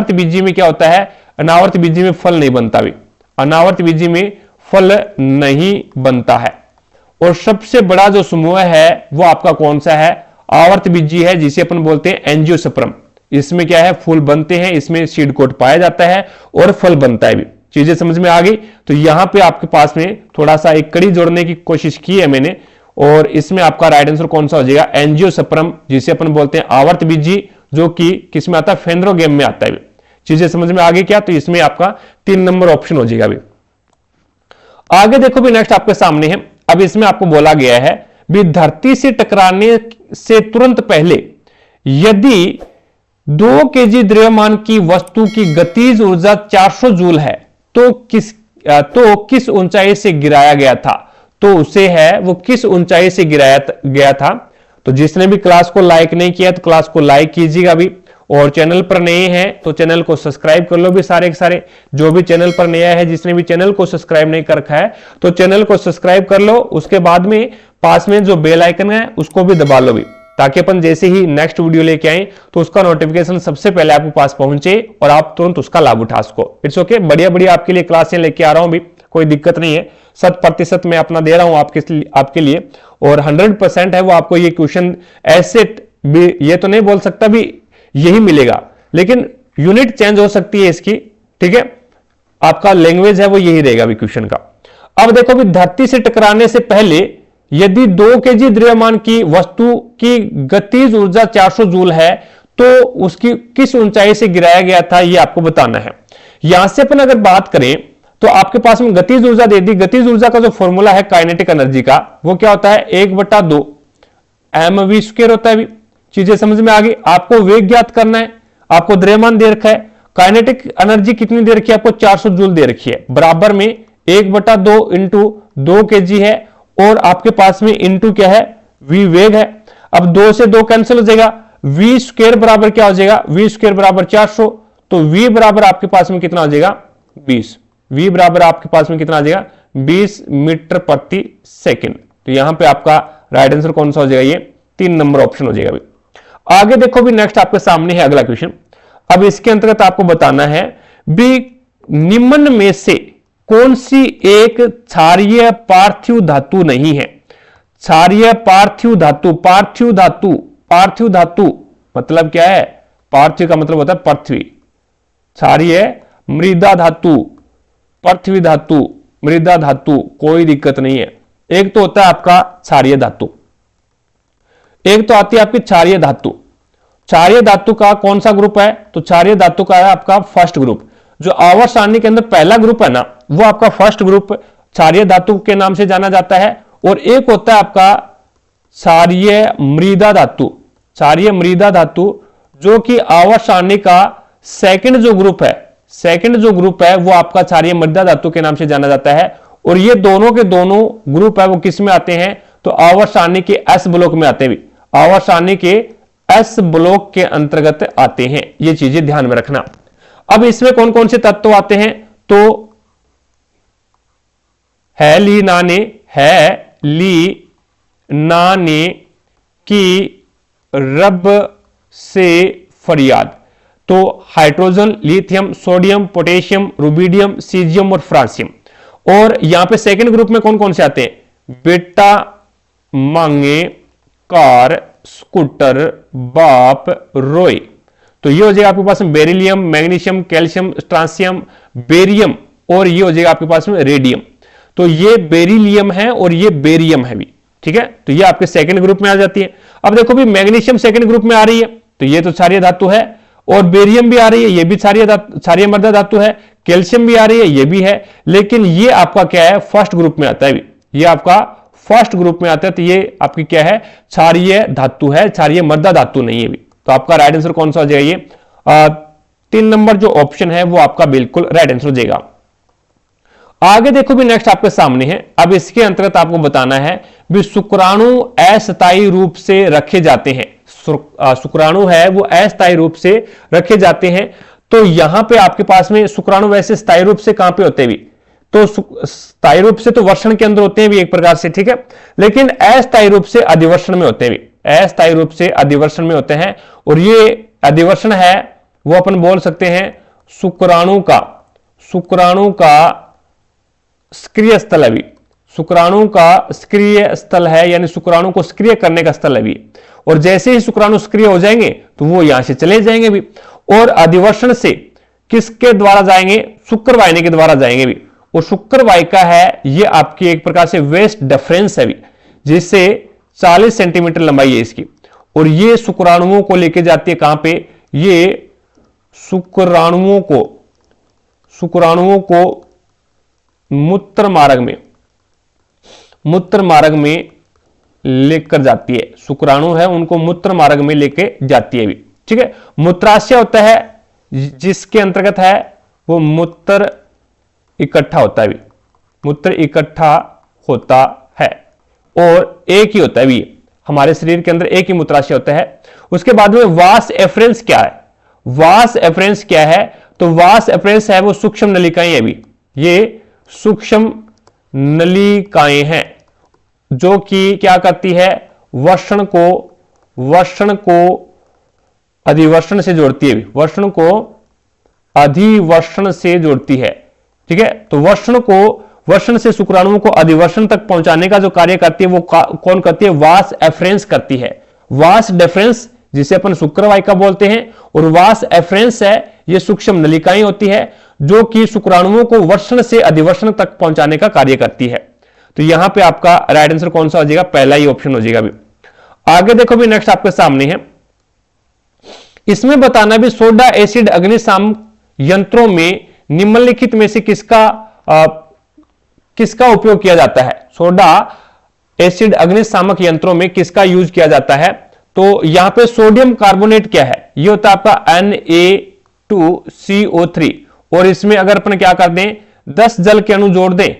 बीजी में क्या होता है? अनावर्त बीजी में फल नहीं बनता भी, अनावर्त बीजी में फल नहीं बनता है। और सबसे बड़ा जो समूह है वो आपका कौन सा है? आवर्त बीजी है, जिसे अपन बोलते हैं एंजियोस्पर्म। इसमें क्या है? फूल बनते हैं, इसमें सीड कोट पाया जाता है और फल बनता है भी। चीजें समझ में आ गई? तो यहां पे आपके पास में थोड़ा सा एक कड़ी जोड़ने की कोशिश की है मैंने, और इसमें आपका राइट आंसर कौन सा हो जाएगा? एंजियोस्पर्म, जिसे अपन बोलते हैं आवर्त बीजी, जो कि किस में आता है? फेनरोगेम में आता है। चीजें समझ में आ गई क्या? तो इसमें आपका 3 नंबर ऑप्शन हो जाएगा। आगे देखो भी नेक्स्ट आपके सामने है। अब इसमें आपको बोला गया है भी धरती से टकराने से तुरंत पहले यदि 2 केजी द्रव्यमान की वस्तु की गतिज ऊर्जा 400 जूल है तो किस ऊंचाई से गिराया गया था? तो उसे है वो किस ऊंचाई से गिराया गया था? तो जिसने भी क्लास को लाइक नहीं किया तो क्लास को लाइक कीजिएगा भी, और चैनल पर नए हैं तो चैनल को सब्सक्राइब कर लो भी सारे के सारे। जो भी चैनल पर नया है, जिसने भी चैनल को सब्सक्राइब नहीं कर रखा है तो चैनल को सब्सक्राइब कर लो। उसके बाद में पास में जो बेल आइकन है उसको भी दबा लो भी, ताकि अपन जैसे ही नेक्स्ट वीडियो लेके आए तो उसका नोटिफिकेशन सबसे पहले आपके पास पहुंचे और आप तुरंत उसका लाभ उठा सको। इट्स ओके, बढ़िया बढ़िया आपके लिए क्लासें लेके आ रहा हूं भी, कोई दिक्कत नहीं है। 100% मैं अपना दे रहा हूं आपके लिए और 100% है वो आपको ये क्वेश्चन ऐसे भी, ये तो नहीं बोल सकता भी यही मिलेगा, लेकिन यूनिट चेंज हो सकती है इसकी, ठीक है। आपका लैंग्वेज है वो यही रहेगा भी क्वेश्चन का। अब देखो भी, धरती से टकराने से पहले यदि 2 केजी द्रव्यमान की वस्तु की गतिज ऊर्जा 400 जूल है तो उसकी किस ऊंचाई से गिराया गया था, यह आपको बताना है। यहां से अपन अगर बात करें तो आपके पास में गतिज ऊर्जा दे दी। गतिज ऊर्जा का जो फॉर्मूला है काइनेटिक एनर्जी का, वो क्या होता है 1/2 mv² होता है। चीजें समझ में आ गई। आपको वेग ज्ञात करना है, आपको द्रव्यमान दे रखा है, काइनेटिक एनर्जी कितनी दे रखी है आपको 400 जूल दे रखी है, बराबर में 1/2 इंटू 2 kg है और आपके पास में इंटू क्या है v वेग है। अब 2 से 2 कैंसिल हो जाएगा, v² बराबर क्या हो जाएगा, v² बराबर 400, तो v बराबर आपके पास में कितना हो जाएगा 20। v बराबर आपके पास में कितना आ जाएगा 20 मीटर प्रति सेकंड। तो यहां पे आपका राइट आंसर कौन सा हो जाएगा, ये 3 नंबर ऑप्शन हो जाएगा भी। आगे देखो भी, नेक्स्ट आपके सामने है अगला क्वेश्चन। अब इसके अंतर्गत आपको बताना है भी निम्न में से कौन सी एक क्षारीय पार्थिव धातु नहीं है। क्षारीय पार्थिव धातु, पार्थिव धातु, पार्थिव धातु मतलब क्या है, पार्थिव का मतलब होता है पृथ्वी, क्षारीय मृदा धातु, पृथ्वी धातु, मृदा धातु, कोई दिक्कत नहीं है। एक तो होता है आपका क्षारीय धातु, एक तो आती है आपकी क्षारीय धातु। क्षारीय धातु का कौन सा ग्रुप है, तो क्षारीय धातु का है आपका फर्स्ट ग्रुप। जो आवर्त सारणी के अंदर पहला ग्रुप है ना, वो आपका फर्स्ट ग्रुप क्षारीय धातु के नाम से जाना जाता है। और एक होता है आपका क्षारीय मृदा धातु, क्षारीय मृदा धातु, जो कि आवर्त सारणी का सेकंड जो ग्रुप है, सेकंड जो ग्रुप है वो आपका क्षारीय मृदा धातु के नाम से जाना जाता है। और ये दोनों के दोनों ग्रुप है वो किस में आते हैं, तो आवर्त सारणी के एस ब्लॉक में आते हैं, आवर्त सारणी के एस ब्लॉक के अंतर्गत आते हैं। ये चीजें ध्यान में रखना। अब इसमें कौन कौन से तत्व आते हैं, तो हैलीनाने, हैलीनाने की रब से फरियाद, तो hydrogen, lithium, sodium, potassium, rubidium, caesium और फ्रांसियम। और यहां पे सेकंड ग्रुप में कौन कौन से आते हैं, बेटा, मांगे, कार, स्कूटर, बाप, रोय। तो ये हो जाएगा आपके पास में beryllium, magnesium, calcium, strontium, barium, और ये हो जाएगा आपके पास में रेडियम। तो ये बेरिलियम है और ये बेरियम है भी, ठीक है। तो ये आपके सेकंड ग्रुप में आ जाती है। अब देखो भी, मैग्नीशियम सेकंड ग्रुप में आ रही है, तो ये तो क्षारीय धातु है, और बेरियम भी आ रही है, ये भी क्षारीय मृदा धातु है, कैल्शियम भी आ रही है, ये भी है, लेकिन ये आपका क्या है फर्स्ट ग्रुप में आता है भी, ये आपका फर्स्ट ग्रुप में आता है। तो ये आपकी क्या है, क्षारीय धातु है, क्षारीय मृदा धातु नहीं है भी। तो आपका राइट आंसर कौन सा हो जाएगा, ये 3 नंबर जो ऑप्शन है वो आपका बिल्कुल राइट आंसर हो जाएगा। आगे देखो भी, नेक्स्ट आपके सामने है। अब इसके अंतर्गत आपको बताना है भी शुक्राणु अस्थायी रूप से रखे जाते हैं, शुक्राणु है वो अस्थायी रूप से रखे जाते हैं। तो यहां पे आपके पास में शुक्राणु वैसे स्थायी रूप से कहां पे होते हैं भी, तो स्थायी रूप से तो वर्षण के अंदर होते हैं भी एक प्रकार से, ठीक है, लेकिन अस्थायी रूप से अधिवर्षण में होते हैं भी, अस्थायी रूप से अधिवर्षण में होते हैं। और ये अधिवर्षण है वो अपन बोल सकते हैं शुक्राणु का, शुक्राणु का सक्रिय स्थल है भी, शुक्राणु का सक्रिय स्थल है, यानी शुक्राणु को सक्रिय करने का स्थल है भी। और जैसे ही शुक्राणु सक्रिय हो जाएंगे तो वो यहां से चले जाएंगे भी। और अधिवर्षण से किसके द्वारा जाएंगे, शुक्र वाहिनी के द्वारा जाएंगे भी। और शुक्र वाहिका है ये आपकी एक प्रकार से वेस्ट डिफरेंस है भी, जिससे 40 सेंटीमीटर लंबाई है इसकी। और ये शुक्राणुओं को लेके जाती है कहां पे, ये शुक्राणुओं को मूत्र मार्ग में लेकर जाती है। शुक्राणु है उनको मूत्र मार्ग में लेके जाती है भी, ठीक है। मूत्राशय होता है जिसके अंतर्गत है वो मूत्र इकट्ठा होता है भी, मूत्र इकट्ठा होता है, और एक ही होता है भी, हमारे शरीर के अंदर एक ही मूत्राशय होता है। उसके बाद में वास एफरेंस क्या है, वास एफरेंस क्या है? तो वास एफरेंस है वो सूक्ष्म नलिकाएं है भी, ये सूक्ष्म नलिकाएं हैं जो कि क्या करती है? वर्षण को अधिवर्षण से जोड़ती है, वर्षण को अधिवर्षण से जोड़ती है। ठीक है, तो वर्षण से शुक्राणुओं को अधिवर्षण तक पहुंचाने का जो कार्य करती है वो कौन करती है? वास एफरेंस करती है। वास डेफरेंस जिसे अपन शुक्रवाहिका बोलते हैं, और वास एफरेंस है ये सूक्ष्म नलिकाएं होती है जो कि शुक्राणुओं को वर्षण से अधिवर्षण तक पहुंचाने का कार्य करती है। तो यहां पे आपका राइट आंसर कौन सा हो जाएगा? पहला ही ऑप्शन हो जाएगा। भी आगे देखो भी, नेक्स्ट आपके सामने है, इसमें बताना भी सोडा एसिड अग्निशामक यंत्रों में निम्नलिखित में से किसका उपयोग किया जाता है? सोडा एसिड अग्निशामक यंत्रों में किसका यूज किया जाता है? तो यहां पे सोडियम कार्बोनेट क्या है? ये होता है आपका Na2CO3, और इसमें अगर अपन क्या कर दें 10 जल के अणु जोड़ दें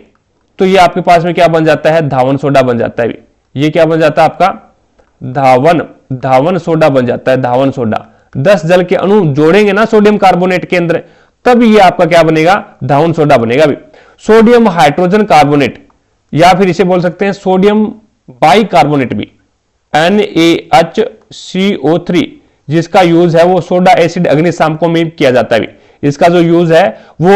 तो ये आपके पास में क्या बन जाता है? धावन सोडा बन जाता है। ये क्या बन जाता है आपका? धावन सोडा बन जाता है, धावन सोडा। 10 जल के अणु जोड़ेंगे ना सोडियम कार्बोनेट के अंदर, तब ये आपका क्या बनेगा? धावन सोडा बनेगा। भी सोडियम हाइड्रोजन कार्बोनेट, या फिर इसे बोल सकते हैं सोडियम बाइकार्बोनेट भी, NaHCO3, जिसका यूज है वो सोडा एसिड अग्निशामकों में किया जाता है। इसका जो यूज है वो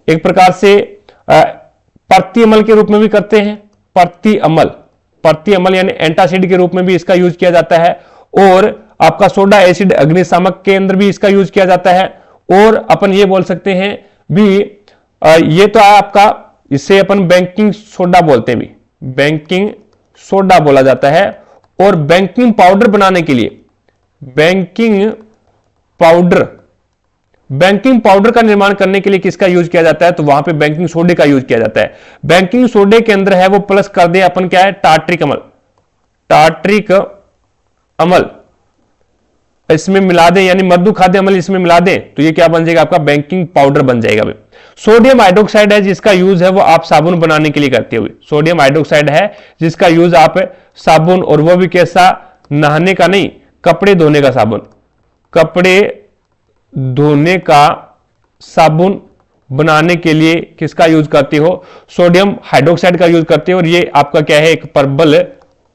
एक प्रकार से प्रति अमल के रूप में भी करते हैं, प्रति अमल यानी एंटासिड के रूप में भी इसका यूज किया जाता है, और आपका सोडा एसिड अग्निशामक के अंदर भी इसका यूज किया जाता है। और अपन ये बोल सकते हैं भी ये तो आपका, इससे अपन बेकिंग सोडा बोलते हैं भी, बेकिंग सोडा बोला जाता है। और बेकिंग पाउडर बनाने के लिए बेकिंग पाउडर का निर्माण करने के लिए किसका यूज किया जाता है? तो वहां पे बेकिंग सोडे का यूज किया जाता है। बेकिंग सोडे के अंदर है वो प्लस कर दे अपन क्या है? टार्ट्रिक अमल इसमें मिला दें, यानी मृदु खाद्य अम्ल इसमें मिला दें, तो ये क्या बन जाएगा? आपका बेकिंग पाउडर बन जाएगा। सोडियम हाइड्रोक्साइड है जिसका यूज है वो आप साबुन बनाने के लिए करते हुए, सोडियम हाइड्रोक्साइड है जिसका यूज आप साबुन, और वो भी कैसा? नहाने का नहीं, कपड़े धोने का साबुन, कपड़े धोने का साबुन बनाने के लिए किसका यूज करते हो? सोडियम हाइड्रोक्साइड का यूज करते हो। और ये आपका क्या है? एक प्रबल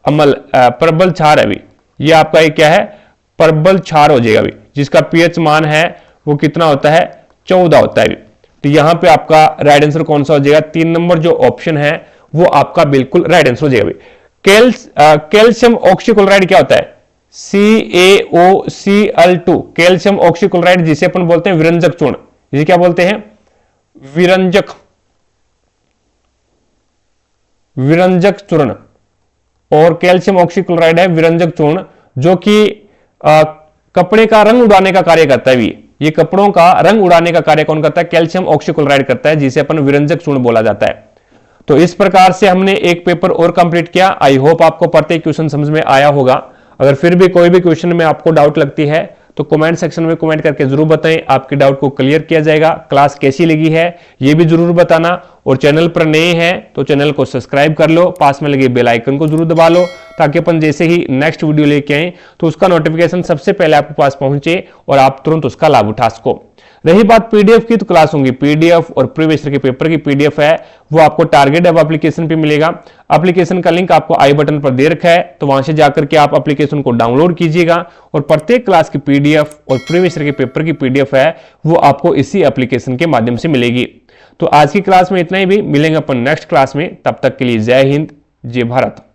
अम्ल, प्रबल क्षार है भी, ये आपका एक क्या है? प्रबल क्षार हो जाएगा भी, जिसका पीएच मान है वो कितना होता है? 14 होता है भी। तो यहां पे आपका राइट आंसर कौन सा हो जाएगा? 3 नंबर जो ऑप्शन है वो आपका बिल्कुल राइट आंसर हो जाएगा भी। कैल्शियम ऑक्सीक्लोराइड क्या होता है? CaOCl2, कैल्शियम ऑक्सीक्लोराइड जिसे अपन बोलते हैं विरंजक चूर्ण, जिसे क्या बोलते हैं? विरंजक चूर्ण। और कैल्शियम ऑक्सीक्लोराइड है विरंजक चूर्ण जो कि कपड़े का रंग उड़ाने का कार्य करता है। ये कपड़ों का रंग उड़ाने का कार्य कौन करता है? कैल्शियम ऑक्सीक्लोराइड करता है, जिसे अपन विरंजक चूर्ण बोला जाता है। तो इस प्रकार से हमने एक पेपर और कंप्लीट किया। आई होप आपको प्रत्येक क्वेश्चन समझ में आया होगा। अगर फिर भी कोई भी क्वेश्चन में आपको डाउट लगती है तो कमेंट सेक्शन में कमेंट करके जरूर बताएं, आपके डाउट को क्लियर किया जाएगा। क्लास कैसी लगी है ये भी जरूर बताना, और चैनल पर नए हैं तो चैनल को सब्सक्राइब कर लो, पास में लगे बेल आइकन को जरूर दबा लो, ताकि अपन जैसे ही नेक्स्ट वीडियो लेके आए तो उसका नोटिफिकेशन सबसे पहले आपके पास पहुंचे और आप तुरंत उसका लाभ उठा सको। रही बात पीडीएफ की, तो क्लास होंगी पीडीएफ, और प्रीवियस ईयर के पेपर की पीडीएफ है वो आपको टारगेट ऐप एप्लीकेशन पे मिलेगा। एप्लीकेशन का लिंक आपको आई बटन पर दे रखा है, तो वहां से जाकर के आप एप्लीकेशन को डाउनलोड कीजिएगा, और प्रत्येक क्लास की पीडीएफ और प्रीवियस ईयर के पेपर की पीडीएफ है वो आपको इसी एप्लीकेशन के माध्यम से मिलेगी। तो आज की क्लास में इतना ही, भी मिलेंगे अपन नेक्स्ट क्लास में। तब तक के लिए जय हिंद, जय भारत।